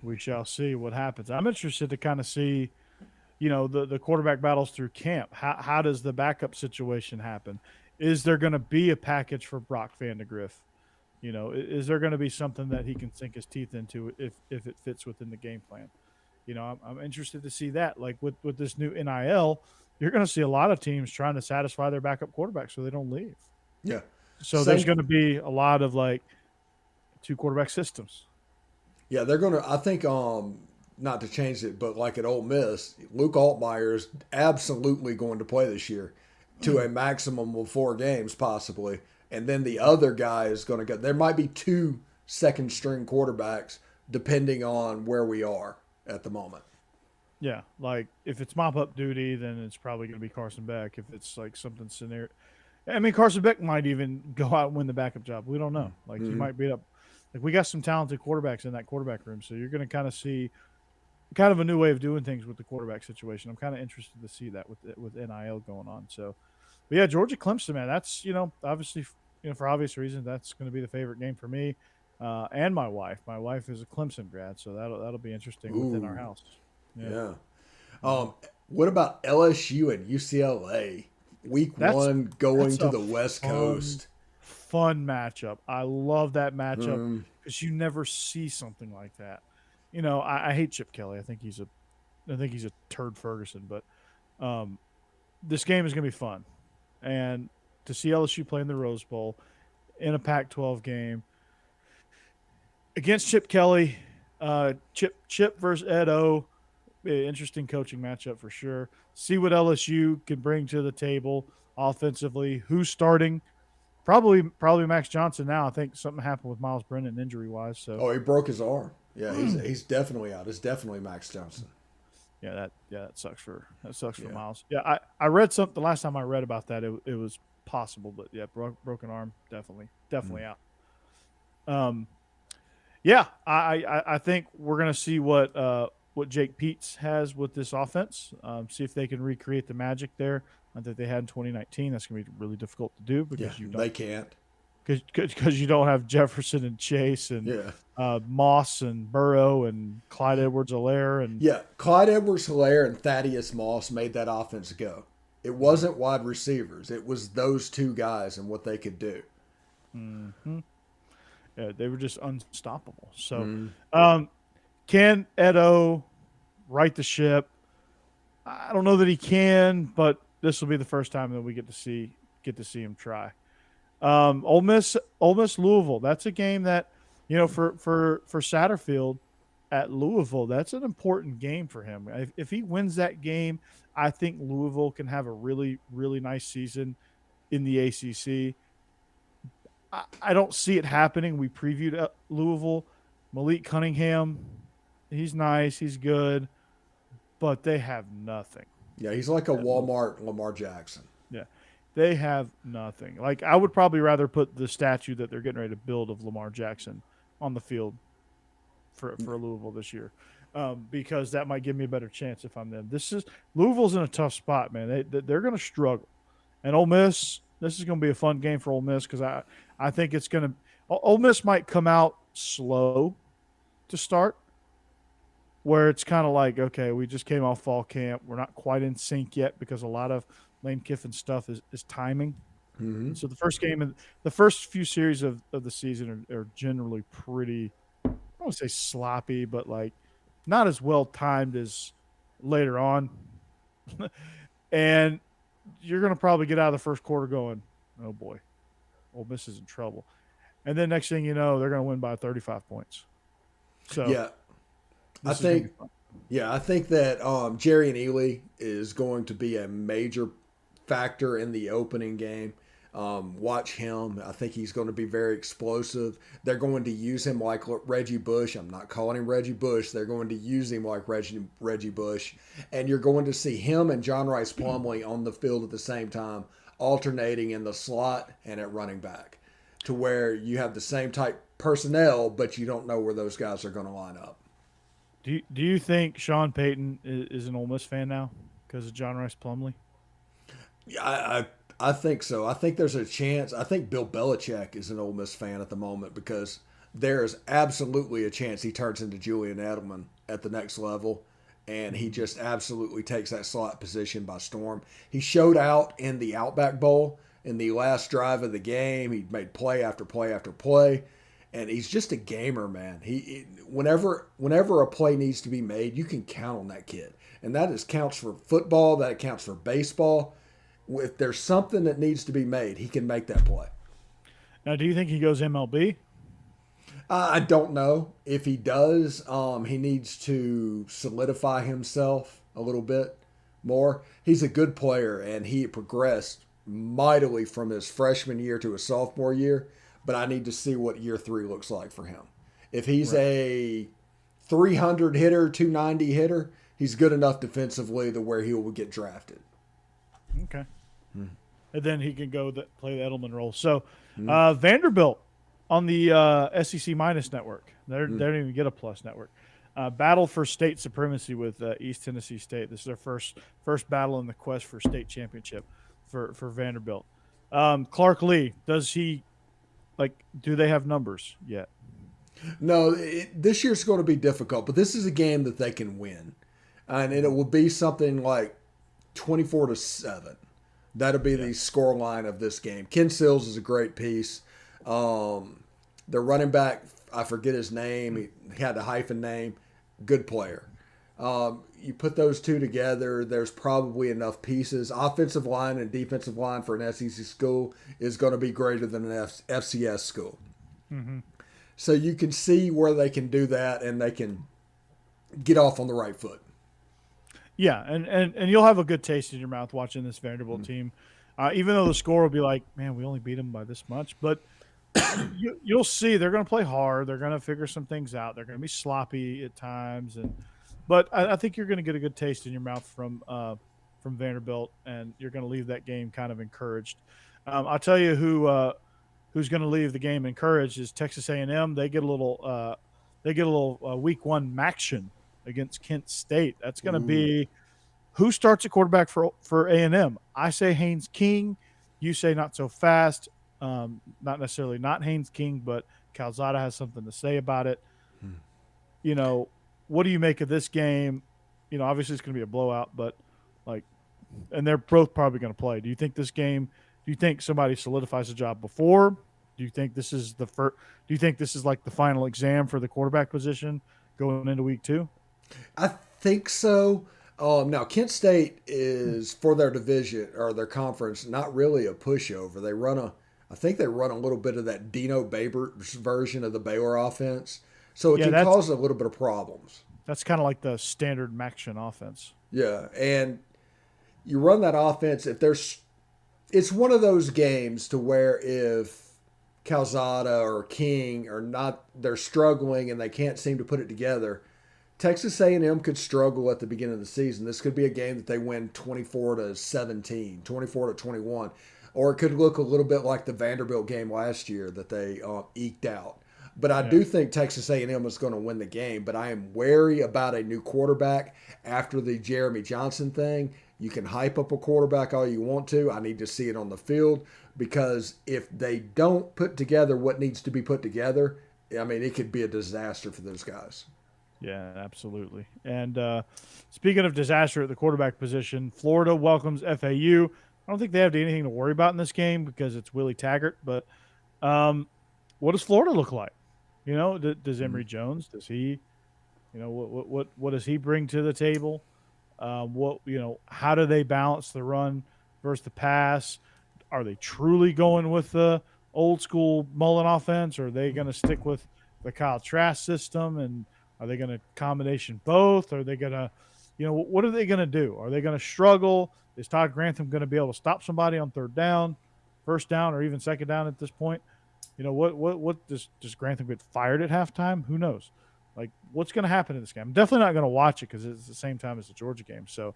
we shall see what happens. I'm interested to kind of see, the quarterback battles through camp. How does the backup situation happen? Is there going to be a package for Brock Vandegrift? Is there going to be something that he can sink his teeth into if it fits within the game plan? I'm interested to see that. Like with this new NIL, you're going to see a lot of teams trying to satisfy their backup quarterback so they don't leave. Yeah. So there's going to be a lot of like 2 quarterback systems. Yeah, they're going to, I think, not to change it, but like at Ole Miss, Luke Altmaier is absolutely going to play this year to a maximum of 4 games possibly. And then the other guy is going to go. There might be 2 second string quarterbacks depending on where we are at the moment. Yeah, like if it's mop up duty, then it's probably going to be Carson Beck. If it's like something scenario, I mean, Carson Beck might even go out and win the backup job. We don't know. Like he might beat up. Like we got some talented quarterbacks in that quarterback room, so you're going to kind of see kind of a new way of doing things with the quarterback situation. I'm kind of interested to see that with NIL going on. So, but yeah, Georgia Clemson, man, that's obviously for obvious reasons that's going to be the favorite game for me and my wife. My wife is a Clemson grad, so that'll be interesting within our house. Yeah. What about LSU and UCLA? Week 1 going to the West Coast. Fun matchup. I love that matchup because you never see something like that. I hate Chip Kelly. I think he's a turd Ferguson, but this game is going to be fun. And to see LSU play in the Rose Bowl in a Pac-12 game against Chip Kelly, Chip versus Ed O, interesting coaching matchup for sure. See what LSU can bring to the table offensively. Who's starting? Probably Max Johnson now. I think something happened with Miles Brennan injury wise. So he broke his arm. Yeah, he's definitely out. It's definitely Max Johnson. Yeah, that sucks for Miles. Yeah, I read something the last time I read about that. It was possible, but yeah, broken arm definitely out. Yeah, I think we're gonna see what Jake Peets has with this offense. See if they can recreate the magic there that they had in 2019. That's gonna be really difficult to do because they can't. Because you don't have Jefferson and Chase and Moss and Burrow and Clyde Edwards-Helaire and Clyde Edwards-Helaire and Thaddeus Moss made that offense go. It wasn't wide receivers. It was those two guys and what they could do. Hmm. Yeah, they were just unstoppable. So, Mm. um, can Edo right the ship? I don't know that he can, but this will be the first time that we get to see him try. Ole Miss, Louisville. That's a game that for Satterfield at Louisville. That's an important game for him. If he wins that game, I think Louisville can have a really nice season in the ACC. I don't see it happening. We previewed Louisville. Malik Cunningham, he's nice, he's good, but they have nothing. Yeah, he's like a Walmart Lamar Jackson. Yeah. They have nothing. Like I would probably rather put the statue that they're getting ready to build of Lamar Jackson on the field for Louisville this year, because that might give me a better chance if I'm them. Louisville's in a tough spot, man. They're going to struggle, and Ole Miss. This is going to be a fun game for Ole Miss because I think it's going to. Ole Miss might come out slow to start, where it's kind of like, okay, we just came off fall camp. We're not quite in sync yet because a lot of Lane Kiffin stuff is timing. Mm-hmm. So the first game and the first few series of the season are generally pretty, I don't want to say sloppy, but like not as well timed as later on. And you're going to probably get out of the first quarter going, oh boy, Ole Miss is in trouble. And then next thing you know, they're going to win by 35 points. So yeah, I think that Jerry and Ely is going to be a major factor in the opening game. Watch him. I think he's going to be very explosive. They're going to use him like Reggie Bush. I'm not calling him Reggie Bush. They're going to use him like Reggie Bush. And you're going to see him and John Rice Plumlee on the field at the same time, alternating in the slot and at running back, to where you have the same type personnel, but you don't know where those guys are going to line up. Do you think Sean Payton is an Ole Miss fan now because of John Rice Plumlee? Yeah, I think so. I think there's a chance. I think Bill Belichick is an Ole Miss fan at the moment because there is absolutely a chance he turns into Julian Edelman at the next level, and he just absolutely takes that slot position by storm. He showed out in the Outback Bowl in the last drive of the game. He made play after play after play. And he's just a gamer, man. Whenever a play needs to be made, you can count on that kid, and that counts for football. That counts for baseball. If there's something that needs to be made, he can make that play. Now, do you think he goes MLB? I don't know if he does. He needs to solidify himself a little bit more. He's a good player, and he progressed mightily from his freshman year to his sophomore year. But I need to see what year 3 looks like for him. If he's a 300 hitter, 290 hitter, he's good enough defensively to where he will get drafted. Okay. And then he can go play the Edelman role. So Vanderbilt on the SEC minus network. They don't even get a plus network. Battle for state supremacy with East Tennessee State. This is their first battle in the quest for state championship for Vanderbilt. Clark Lee, do they have numbers yet? No, this year's going to be difficult, but this is a game that they can win. And it will be something like 24-7. That'll be the score line of this game. Ken Sills is a great piece. The running back, I forget his name. He had a hyphen name. Good player. You put those two together, there's probably enough pieces. Offensive line and defensive line for an SEC school is going to be greater than an FCS school. Mm-hmm. So you can see where they can do that and they can get off on the right foot. Yeah, and you'll have a good taste in your mouth watching this Vanderbilt team. Even though the score will be like, man, we only beat them by this much. But you'll see they're going to play hard. They're going to figure some things out. They're going to be sloppy at times. But I think you're going to get a good taste in your mouth from Vanderbilt, and you're going to leave that game kind of encouraged. I'll tell you who's going to leave the game encouraged is Texas A&M. They get a little week 1 maction against Kent State. That's going to be who starts at quarterback for A&M. I say Haynes King. You say not so fast. Not necessarily not Haynes King, but Calzada has something to say about it. What do you make of this game? Obviously it's going to be a blowout, but and they're both probably going to play. Do you think this game? Do you think somebody solidifies a job before? Do you think this is the first? Do you think this is like the final exam for the quarterback position going into week 2? I think so. Now, Kent State is for their division or their conference not really a pushover. I think they run a little bit of that Dino Babers version of the Baylor offense, so it Yeah, can cause a little bit of problems. that's kind of like the standard Maction offense. Yeah, and you run that offense if there's. It's one of those games to where if Calzada or King are not, they're struggling and they can't seem to put it together. Texas A&M could struggle at the beginning of the season. This could be a game that they win 24-17, 24-21, or it could look a little bit like the Vanderbilt game last year that they eked out. But I do think Texas A&M is going to win the game. But I am wary about a new quarterback after the Jeremy Johnson thing. You can hype up a quarterback all you want to. I need to see it on the field because if they don't put together what needs to be put together, I mean, it could be a disaster for those guys. Yeah, absolutely. And speaking of disaster at the quarterback position, Florida welcomes FAU. I don't think they have anything to worry about in this game because it's Willie Taggart. But what does Florida look like? Does Emory Jones? Does he? What does he bring to the table? How do they balance the run versus the pass? Are they truly going with the old school Mullen offense, or are they going to stick with the Kyle Trask system? And are they going to combination both? Are they going to, what are they going to do? Are they going to struggle? Is Todd Grantham going to be able to stop somebody on third down, first down, or even second down at this point? What does Grantham get fired at halftime? Who knows? Like, what's going to happen in this game? I'm definitely not going to watch it because it's the same time as the Georgia game. So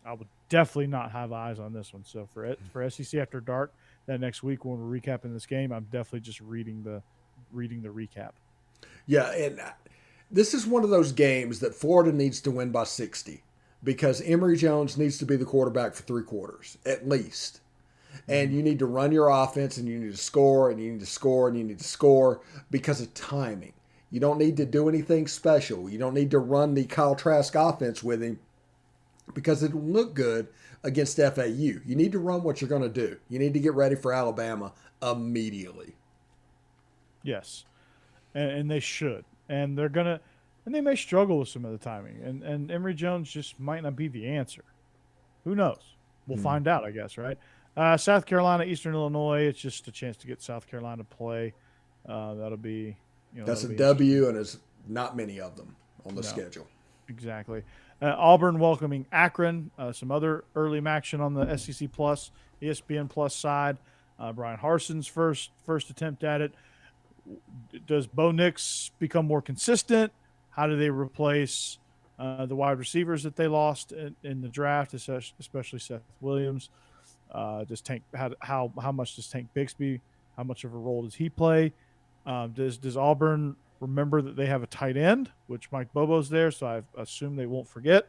I would definitely not have eyes on this one. So for SEC After Dark, that next week when we're recapping this game, I'm definitely just reading the recap. Yeah, and this is one of those games that Florida needs to win by 60 because Emory Jones needs to be the quarterback for 3 quarters at least. And you need to run your offense and you need to score and you need to score and you need to score because of timing. You don't need to do anything special. You don't need to run the Kyle Trask offense with him because it will look good against FAU. You need to run what you're going to do. You need to get ready for Alabama immediately. Yes, and they should. And they're going to – and they may struggle with some of the timing. And Emory Jones just might not be the answer. Who knows? We'll find out, I guess, right? South Carolina, Eastern Illinois, it's just a chance to get South Carolina to play. That'll be – that's a W, and there's not many of them on the schedule. Exactly. Auburn welcoming Akron. Some other early action on the SEC Plus, ESPN Plus side. Brian Harson's first attempt at it. Does Bo Nix become more consistent? How do they replace the wide receivers that they lost in the draft, especially Seth Williams? Does Tank how much does Tank Bixby? How much of a role does he play? Does Auburn remember that they have a tight end, which Mike Bobo's there, so I assume they won't forget.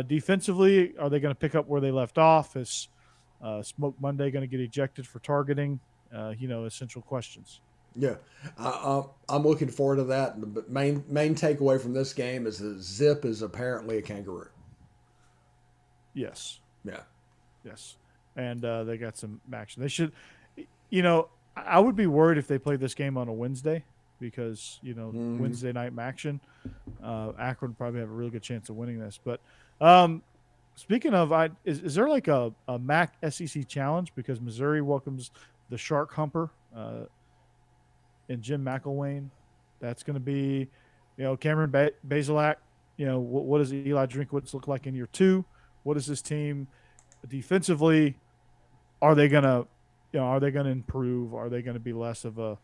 Defensively, are they going to pick up where they left off? Is Smoke Monday going to get ejected for targeting? Essential questions. Yeah, I'm looking forward to that. The main takeaway from this game is that Zip is apparently a kangaroo. Yes. Yeah. Yes. And they got some action. They should, I would be worried if they played this game on a Wednesday because, Wednesday night action. Akron probably have a really good chance of winning this. But speaking of, is there like a MAC SEC challenge because Missouri welcomes the Shark Humper and Jim McElwain? That's going to be, Cameron Bazelak. What does Eli Drinkwitz look like in year 2? What is this team defensively? Are they going to improve? Are they going to be less of a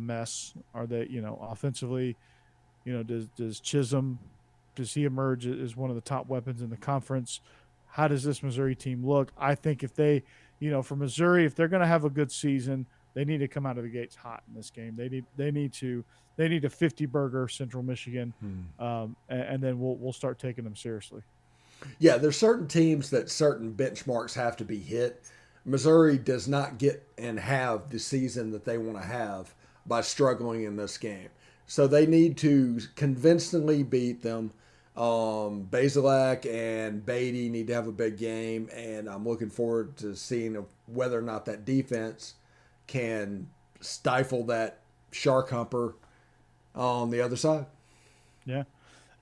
mess? Are they, offensively, does Chisholm, does he emerge as one of the top weapons in the conference? How does this Missouri team look? I think if they, for Missouri, if they're going to have a good season, they need to come out of the gates hot in this game. They need a 50 burger Central Michigan, and then we'll start taking them seriously. Yeah, there's certain teams that certain benchmarks have to be hit. Missouri does not get and have the season that they want to have by struggling in this game. So they need to convincingly beat them. Basilak and Beatty need to have a big game, and I'm looking forward to seeing whether or not that defense can stifle that shark humper on the other side. Yeah,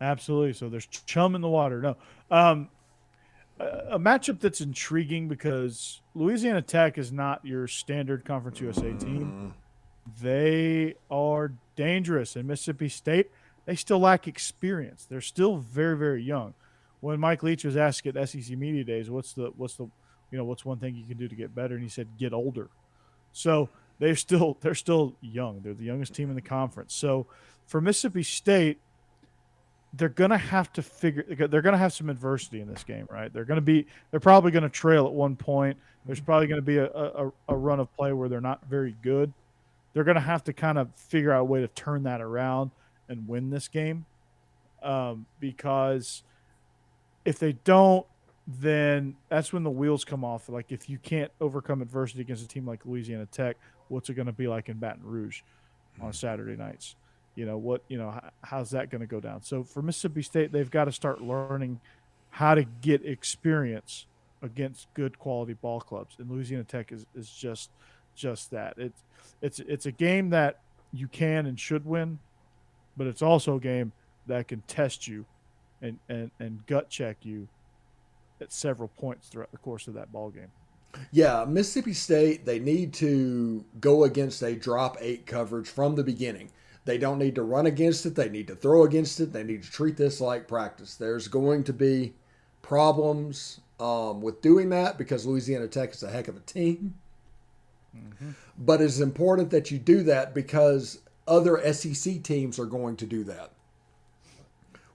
absolutely. So there's chum in the water. No, um, a matchup that's intriguing because Louisiana Tech is not your standard Conference USA team. They are dangerous. And Mississippi State, they still lack experience. They're still very, very young. When Mike Leach was asked at SEC Media Days, what's one thing you can do to get better? And he said, get older. So they're still young. They're the youngest team in the conference. So for Mississippi State, they're gonna have to they're gonna have some adversity in this game, right? They're probably gonna trail at one point. There's probably gonna be a run of play where they're not very good. They're gonna have to kind of figure out a way to turn that around and win this game. Because if they don't, then that's when the wheels come off. Like if you can't overcome adversity against a team like Louisiana Tech, what's it going to be like in Baton Rouge on Saturday nights? How's that going to go down? So for Mississippi State, they've got to start learning how to get experience against good quality ball clubs. And Louisiana Tech is just that. It's a game that you can and should win, but it's also a game that can test you and gut check you at several points throughout the course of that ball game. Yeah, Mississippi State, they need to go against a drop 8 coverage from the beginning. They don't need to run against it. They need to throw against it. They need to treat this like practice. There's going to be problems with doing that because Louisiana Tech is a heck of a team. Mm-hmm. But it's important that you do that because other SEC teams are going to do that.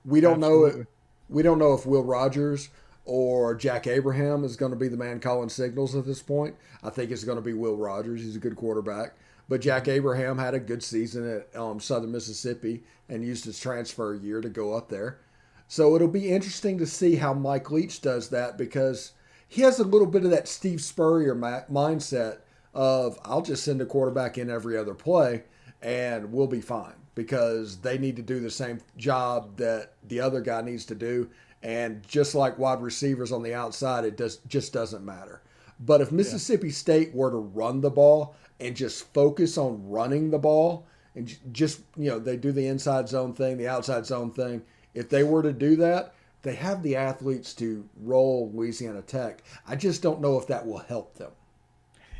We don't Absolutely. know. We don't know if Will Rogers or Jack Abraham is going to be the man calling signals at this point. I think it's going to be Will Rogers. He's a good quarterback. But Jack Abraham had a good season at Southern Mississippi and used his transfer year to go up there. So it'll be interesting to see how Mike Leach does that because he has a little bit of that Steve Spurrier mindset of I'll just send a quarterback in every other play and we'll be fine because they need to do the same job that the other guy needs to do. And just like wide receivers on the outside, it just doesn't matter. But if Mississippi State were to run the ball and just focus on running the ball and just, they do the inside zone thing, the outside zone thing. If they were to do that, they have the athletes to roll Louisiana Tech. I just don't know if that will help them.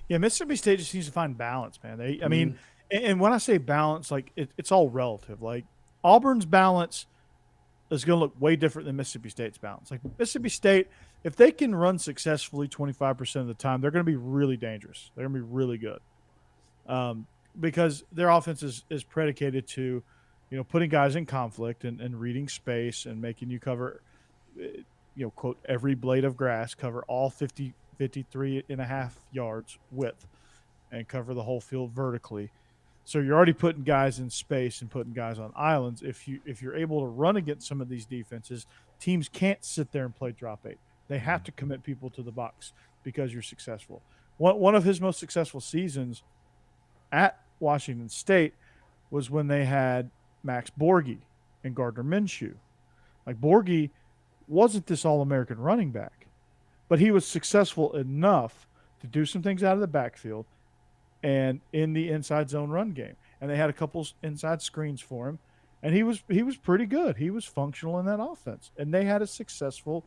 Yeah, Mississippi State just needs to find balance, man. I mean, and when I say balance, like it's all relative. Like Auburn's balance is going to look way different than Mississippi State's balance. Like Mississippi State, if they can run successfully 25% of the time, they're going to be really dangerous. They're going to be really good. Because their offense is predicated to, putting guys in conflict and reading space and making you cover, quote, every blade of grass, cover all 53 and a half yards width and cover the whole field vertically. So you're already putting guys in space and putting guys on islands. If you're able to run against some of these defenses, teams can't sit there and play drop 8. They have to commit people to the box because you're successful. One of his most successful seasons at Washington State was when they had Max Borghi and Gardner Minshew. Like Borghi wasn't this All-American running back, but he was successful enough to do some things out of the backfield and in the inside zone run game. And they had a couple inside screens for him. And he was pretty good. He was functional in that offense. And they had a successful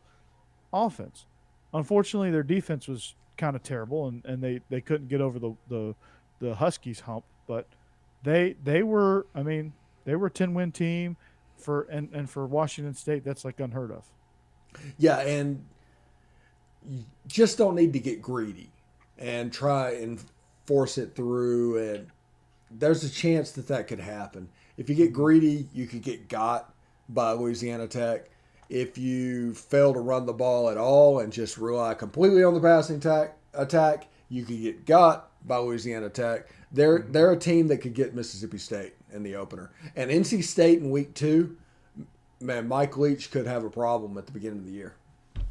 offense. Unfortunately, their defense was kind of terrible and they couldn't get over the Huskies hump. But they were a 10-win team for Washington State, that's like unheard of. Yeah, and you just don't need to get greedy and try and force it through, and there's a chance that could happen. If you get greedy, you could get got by Louisiana Tech. If you fail to run the ball at all and just rely completely on the passing attack, you could get got by Louisiana Tech. They're a team that could get Mississippi State in the opener. And NC State in week 2, man, Mike Leach could have a problem at the beginning of the year.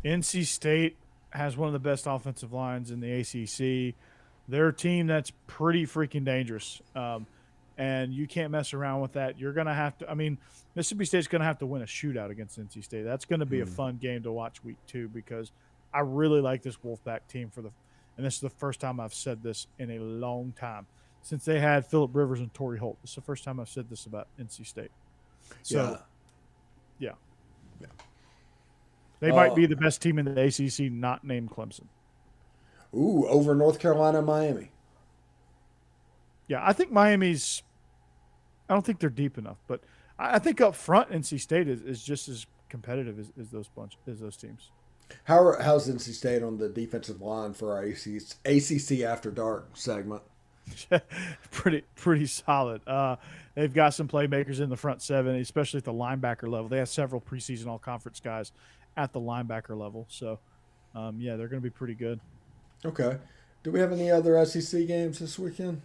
NC State has one of the best offensive lines in the ACC. They're a team that's pretty freaking dangerous. and you can't mess around with that. You're going to have to. I mean, Mississippi State's going to have to win a shootout against NC State. That's going to be a fun game to watch week 2 because I really like this Wolfpack team and this is the first time I've said this in a long time since they had Phillip Rivers and Torrey Holt. This is the first time I've said this about NC State. So, yeah. They might be the best team in the ACC, not named Clemson. Ooh, over North Carolina and Miami. Yeah, I think Miami's. I don't think they're deep enough, but I think up front, NC State is just as competitive as those teams. How's NC State on the defensive line for our ACC After Dark segment? pretty solid. They've got some playmakers in the front seven, especially at the linebacker level. They have several preseason all-conference guys at the linebacker level. So, yeah, they're going to be pretty good. Okay. Do we have any other SEC games this weekend?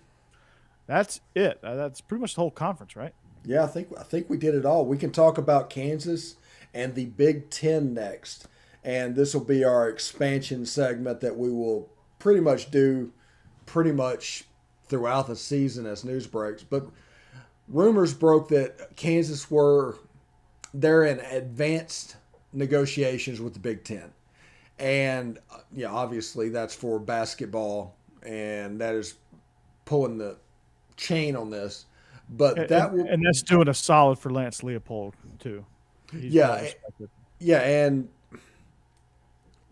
That's it. That's pretty much the whole conference, right? Yeah, I think we did it all. We can talk about Kansas and the Big Ten next. And this will be our expansion segment that we will pretty much do throughout the season as news breaks. But rumors broke that Kansas they're in advanced negotiations with the Big Ten. And yeah, obviously that's for basketball, and that is pulling the chain on this. But and that's doing a solid for Lance Leopold too. He's yeah, and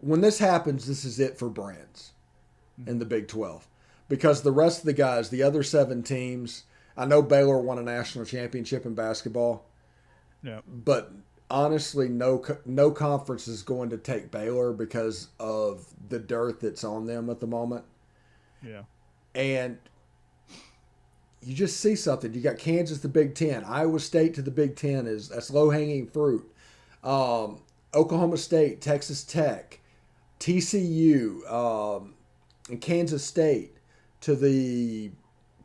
when this happens, this is it for brands in the Big 12. Because the rest of the guys, the other 7 teams, I know Baylor won a national championship in basketball. Yeah. But honestly, no conference is going to take Baylor because of the dirt that's on them at the moment. Yeah. And you just see something. You got Kansas, the Big Ten. Iowa State to the Big Ten that's low-hanging fruit. Oklahoma State, Texas Tech, TCU, and Kansas State to the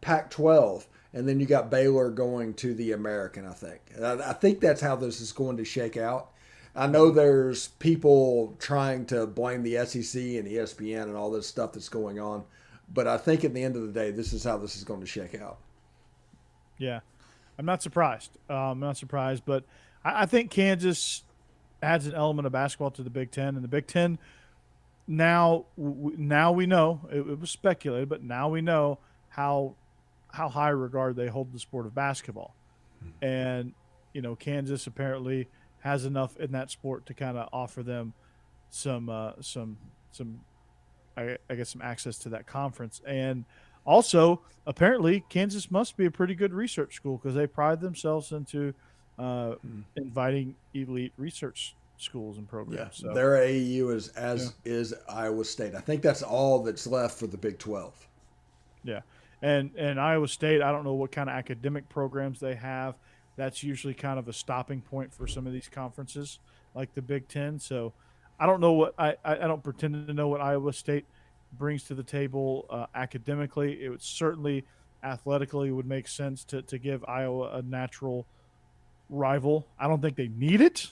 Pac-12, and then you got Baylor going to the American, I think. I think that's how this is going to shake out. I know there's people trying to blame the SEC and ESPN and all this stuff that's going on, but I think at the end of the day, this is how this is going to shake out. Yeah. I'm not surprised. But I think Kansas adds an element of basketball to the Big Ten, and the Big Ten now we know it was speculated, but now we know how high regard they hold the sport of basketball, and Kansas apparently has enough in that sport to kind of offer them some I guess some access to that conference, and also apparently Kansas must be a pretty good research school because they pride themselves into inviting elite research schools and programs. Yeah, so their AAU is Iowa State. I think that's all that's left for the Big 12. Yeah, and Iowa State, I don't know what kind of academic programs they have. That's usually kind of a stopping point for some of these conferences, like the Big Ten. So I don't know what I don't pretend to know what Iowa State brings to the table academically. It would certainly athletically would make sense to give Iowa a natural rival. I don't think they need it,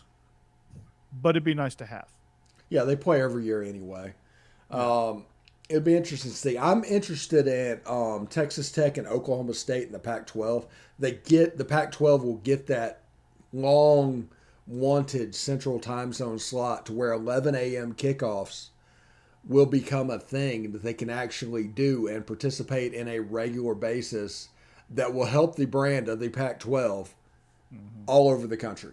but it'd be nice to have. Yeah, they play every year anyway. It'd be interesting to see. I'm interested in Texas Tech and Oklahoma State in the Pac-12. The Pac-12 will get that long wanted Central Time Zone slot to where 11 a.m. kickoffs will become a thing that they can actually do and participate in a regular basis that will help the brand of the Pac-12 all over the country.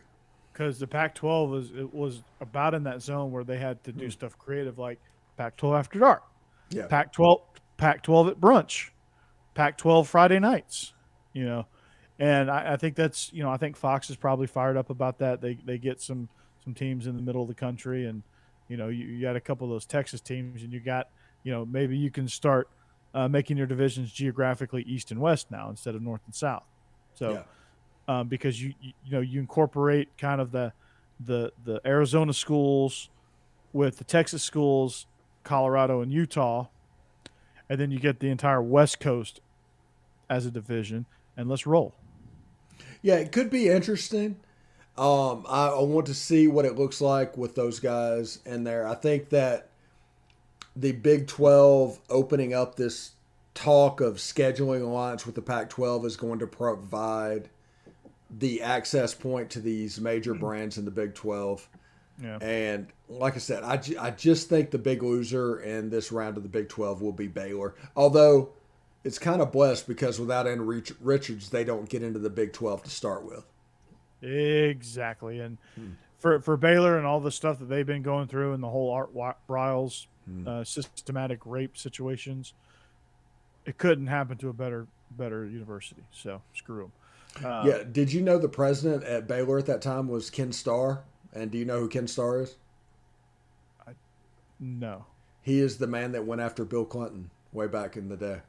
Because the Pac-12 was about in that zone where they had to do stuff creative like Pac-12 After Dark, Pac-12 at brunch, Pac-12 Friday nights, and I think that's I think Fox is probably fired up about that. They get some teams in the middle of the country, and you got a couple of those Texas teams, and you got maybe you can start making your divisions geographically east and west now instead of north and south. So because you incorporate kind of the Arizona schools with the Texas schools, Colorado and Utah, and then you get the entire West Coast as a division, and let's roll. Yeah, it could be interesting. I want to see what it looks like with those guys in there. I think that the Big 12 opening up this talk of scheduling alliance with the Pac-12 is going to provide the access point to these major brands in the Big 12. Yeah. And like I said, I just think the big loser in this round of the Big 12 will be Baylor. Although it's kind of blessed because without Andrew Richards, they don't get into the Big 12 to start with. Exactly. And for Baylor and all the stuff that they've been going through and the whole Art Briles systematic rape situations, it couldn't happen to a better university. So screw them. Yeah. Did you know the president at Baylor at that time was Ken Starr? And do you know who Ken Starr is? No. He is the man that went after Bill Clinton way back in the day.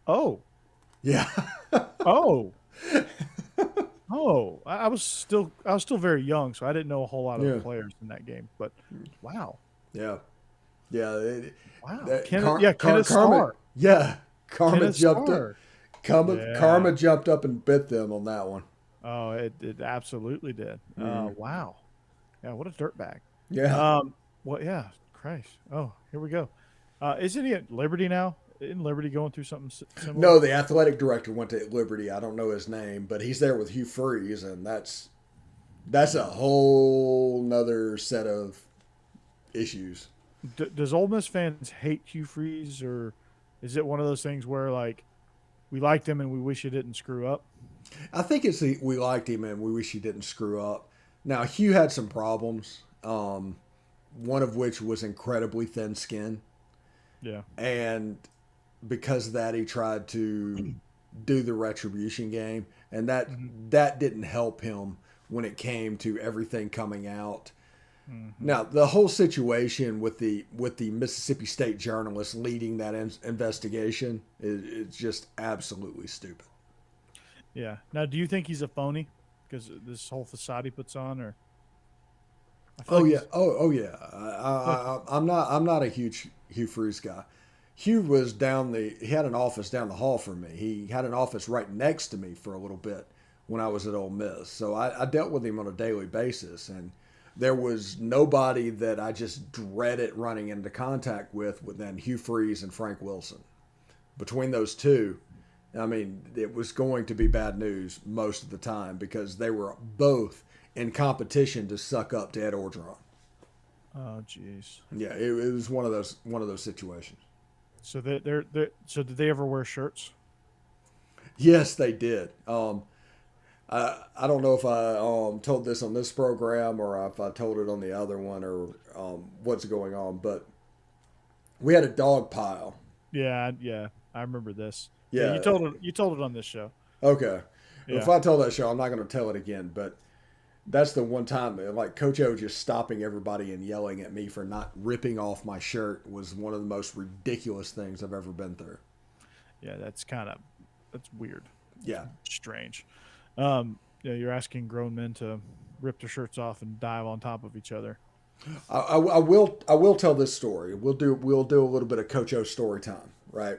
Oh. Yeah. Oh. Oh. I was still very young, so I didn't know a whole lot of the players in that game. But wow. Yeah. Yeah. Wow. Kenneth Starr. Yeah. Karma Kenneth jumped Starr. up. Karma jumped up and bit them on that one. Oh, it absolutely did. Wow. Yeah, what a dirtbag. Yeah. Well, yeah, Christ. Oh, here we go. Isn't he at Liberty now? Isn't Liberty going through something similar? No, the athletic director went to Liberty. I don't know his name, but he's there with Hugh Freeze, and that's a whole nother set of issues. Does Ole Miss fans hate Hugh Freeze, or is it one of those things where like we liked him and we wish he didn't screw up? I think we liked him and we wish he didn't screw up. Now Hugh had some problems, one of which was incredibly thin skin. Yeah, and because of that, he tried to do the retribution game, and that didn't help him when it came to everything coming out. Now, the whole situation with the Mississippi State journalist leading that investigation is just absolutely stupid. Yeah. Now, do you think he's a phony because this whole facade he puts on, or? Oh yeah. Oh yeah. I'm not a huge Hugh Freeze guy. Hugh was he had an office down the hall from me. He had an office right next to me for a little bit when I was at Ole Miss. So I dealt with him on a daily basis, and there was nobody that I just dreaded running into contact with than Hugh Freeze and Frank Wilson. Between those two, I mean, it was going to be bad news most of the time because they were both in competition to suck up to Ed Orgeron. Oh, jeez. Yeah, it was one of those situations. So so did they ever wear shirts? Yes, they did. I don't know if I told this on this program or if I told it on the other one or what's going on, but we had a dog pile. Yeah, I remember this. Yeah, you told it on this show. Okay. Yeah. If I tell that show, I'm not going to tell it again, but that's the one time, like Coach O just stopping everybody and yelling at me for not ripping off my shirt was one of the most ridiculous things I've ever been through. Yeah, that's weird. Yeah. Strange. You're asking grown men to rip their shirts off and dive on top of each other. I will tell this story. We'll do a little bit of Coach O story time, right?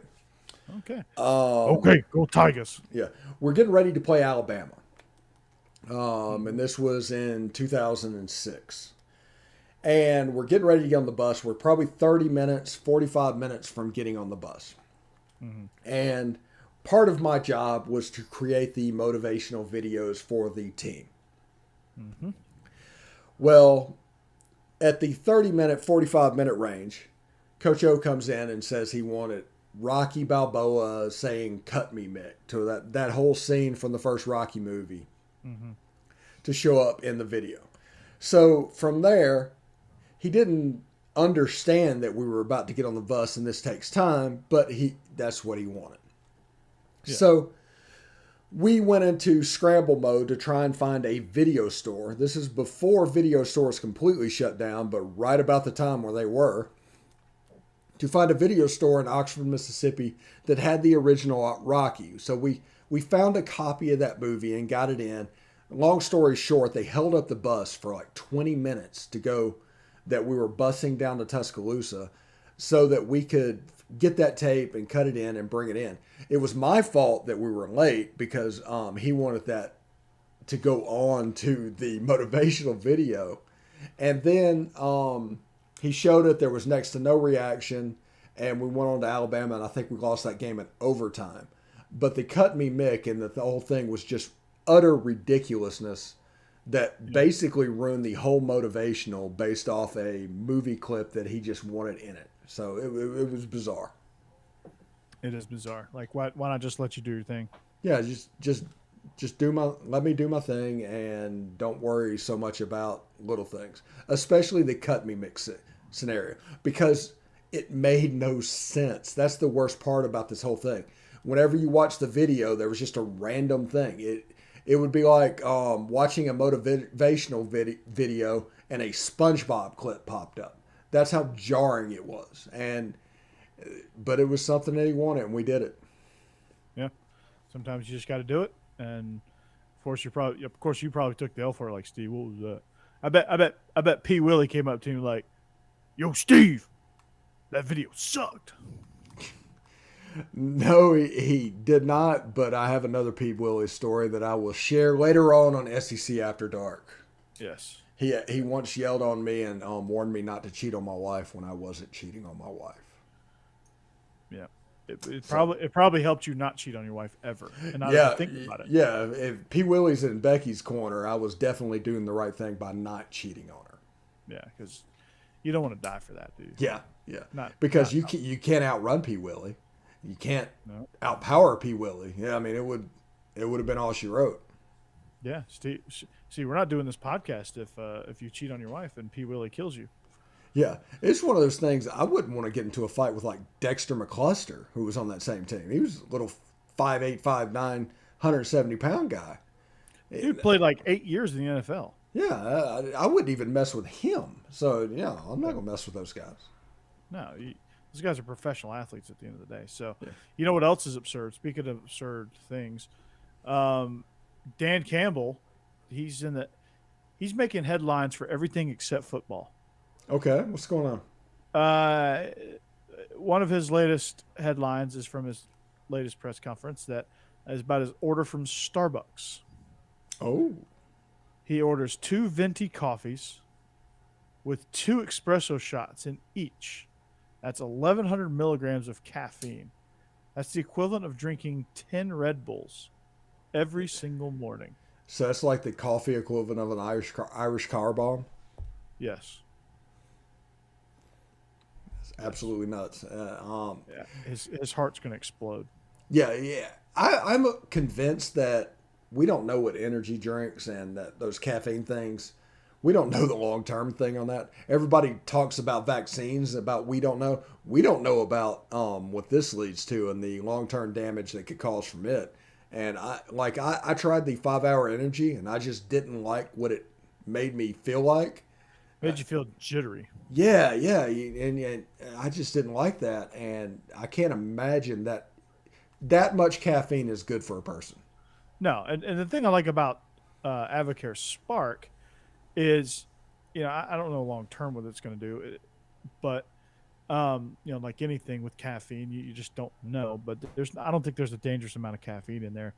Okay. Okay, go Tigers. Yeah, we're getting ready to play Alabama, and this was in 2006. And we're getting ready to get on the bus. We're probably 45 minutes from getting on the bus. And part of my job was to create the motivational videos for the team. Well, at the 30-minute, 45-minute range, Coach O comes in and says he wanted Rocky Balboa saying "Cut me, Mick" to that whole scene from the first Rocky movie to show up in the video. So from there, he didn't understand that we were about to get on the bus and this takes time, but that's what he wanted. Yeah. So we went into scramble mode to try and find a video store. This is before video stores completely shut down, but right about the time where they were. To find a video store in Oxford, Mississippi that had the original Rocky. So we found a copy of that movie and got it in. Long story short, they held up the bus for like 20 minutes to go that we were busing down to Tuscaloosa so that we could get that tape and cut it in and bring it in. It was my fault that we were late because he wanted that to go on to the motivational video. And then he showed it. There was next to no reaction. and we went on to Alabama, and I think we lost that game in overtime. But they cut me Mick, and the whole thing was just utter ridiculousness that Yeah. basically ruined the whole motivational based off a movie clip that he just wanted in it. So it was bizarre. It is bizarre. Like, why not just let you do your thing? Yeah, just let me do my thing and don't worry so much about little things, especially the cut me mix scenario, because it made no sense. That's the worst part about this whole thing. Whenever you watch the video, there was just a random thing. It would be like watching a motivational video and a SpongeBob clip popped up. That's how jarring it was. But it was something that he wanted, and we did it. Yeah. Sometimes you just got to do it, and of course, you probably took the L for it, like, Steve. What was that? I bet P. Willie came up to me like, "Yo, Steve, that video sucked." No, he did not. But I have another Pete Willis story that I will share later on SEC After Dark. Yes. He once yelled on me and warned me not to cheat on my wife when I wasn't cheating on my wife. Yeah. It probably helped you not cheat on your wife ever, and not Yeah, even think about it. yeah. If P. Willie's in Becky's corner, I was definitely doing the right thing by not cheating on her. Yeah, because you don't want to die for that, do you? Yeah, yeah. Not Because not, you can't outrun P. Willie, you can't no. outpower P. Willie. Yeah, I mean it would have been all she wrote. Yeah, Steve. See, we're not doing this podcast if you cheat on your wife and P. Willie kills you. Yeah, it's one of those things. I wouldn't want to get into a fight with like Dexter McCluster, who was on that same team. He was a little 5'8", 5'9", 170-pound guy. Dude played like 8 years in the NFL. Yeah, I wouldn't even mess with him. So yeah, I'm not gonna mess with those guys. No, those guys are professional athletes at the end of the day. So, Yeah. you know what else is absurd? Speaking of absurd things, Dan Campbell, he's making headlines for everything except football. Okay, what's going on? Uh, One of his latest headlines is from his latest press conference that is about his order from Starbucks. Oh, He orders 2 venti coffees with 2 espresso shots in each. That's 1,100 milligrams of caffeine. That's the equivalent of drinking 10 Red Bulls every single morning. so that's like the coffee equivalent of an Irish car bomb. Yes. It's absolutely nuts. Yeah. His heart's going to explode. Yeah, yeah. I'm convinced that we don't know what energy drinks and those caffeine things. We don't know the long term thing on that. Everybody talks about vaccines, about we don't know. We don't know about what this leads to and the long term damage that could cause from it. And I tried the 5 hour energy and I just didn't like what it made me feel like. Made you feel jittery. Yeah, yeah, and I just didn't like that, and I can't imagine that much caffeine is good for a person. No, and the thing I like about Avocare Spark is, I don't know long term what it's going to do, but like anything with caffeine, you just don't know. But I don't think there's a dangerous amount of caffeine in there.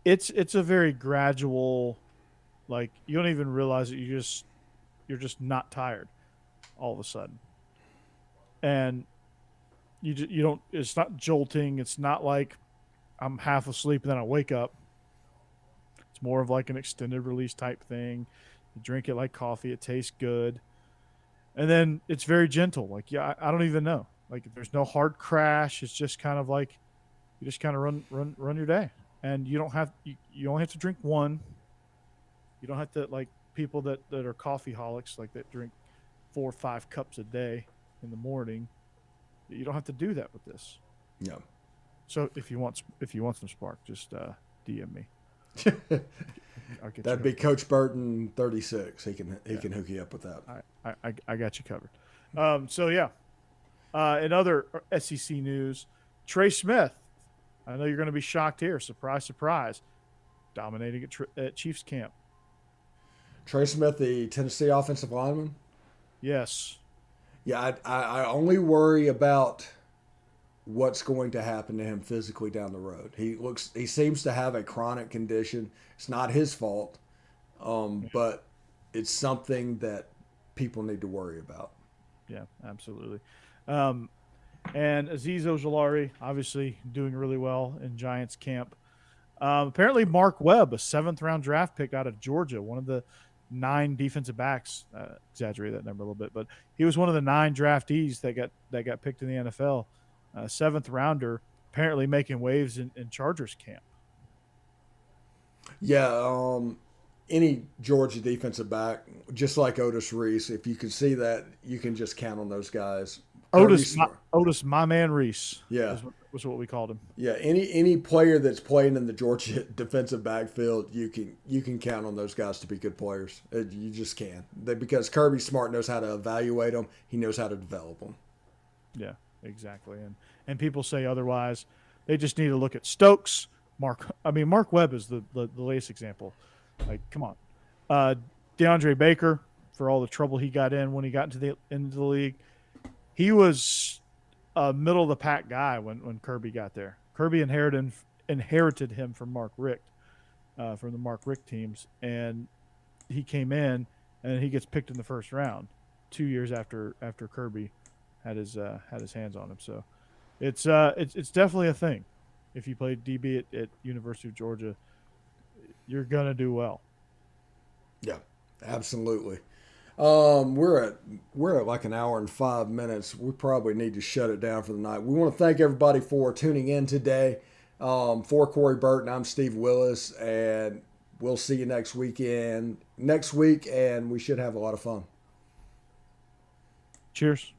It's a very gradual, like you don't even realize that you're just not tired all of a sudden, and you don't. It's not jolting. It's not like I'm half asleep and then I wake up. It's more of like an extended release type thing. You drink it like coffee. It tastes good. And then it's very gentle. Like, yeah, I don't even know. Like there's no hard crash. It's just kind of like you just kind of run your day. And you don't have you only have to drink one. You don't have to like people that are coffee holics, like that drink 4 or 5 cups a day in the morning. You don't have to do that with this. No. So if you want some spark, just DM me. I'll get That'd be Coach Burton 36. He can hook you up with that. I got you covered. So yeah. In other SEC news, Trey Smith. I know you're going to be shocked here. Surprise, surprise. Dominating at Chiefs camp. Trey Smith, the Tennessee offensive lineman. Yes. Yeah, I only worry about what's going to happen to him physically down the road. He seems to have a chronic condition. It's not his fault, but it's something that people need to worry about. Yeah, absolutely. And Azeez Ojulari, obviously doing really well in Giants camp. Apparently, Mark Webb, a 7th-round draft pick out of Georgia, one of the 9 defensive backs. Exaggerate that number a little bit, but he was one of the 9 draftees that got picked in the NFL. 7th rounder, apparently making waves in Chargers camp. Yeah, any Georgia defensive back, just like Otis Reese, if you can see that, you can just count on those guys. Otis, my man Reese. Yeah, was what we called him. Yeah, any player that's playing in the Georgia defensive backfield, you can count on those guys to be good players. You just can, because Kirby Smart knows how to evaluate them. He knows how to develop them. Yeah, exactly. And people say otherwise. They just need to look at Stokes. Mark Webb is the latest example. Like, come on, DeAndre Baker, for all the trouble he got in when he got into the league, he was a middle of the pack guy when Kirby got there. Kirby inherited him from Mark Richt, from the Mark Richt teams, and he came in and he gets picked in the first round, 2 years after Kirby had his hands on him. So it's definitely a thing. If you play DB at University of Georgia, you're gonna do well. Yeah, absolutely. We're at like an hour and 5 minutes. We probably need to shut it down for the night. We want to thank everybody for tuning in today. For Corey Burton, I'm Steve Willis, and we'll see you next week, and we should have a lot of fun. Cheers.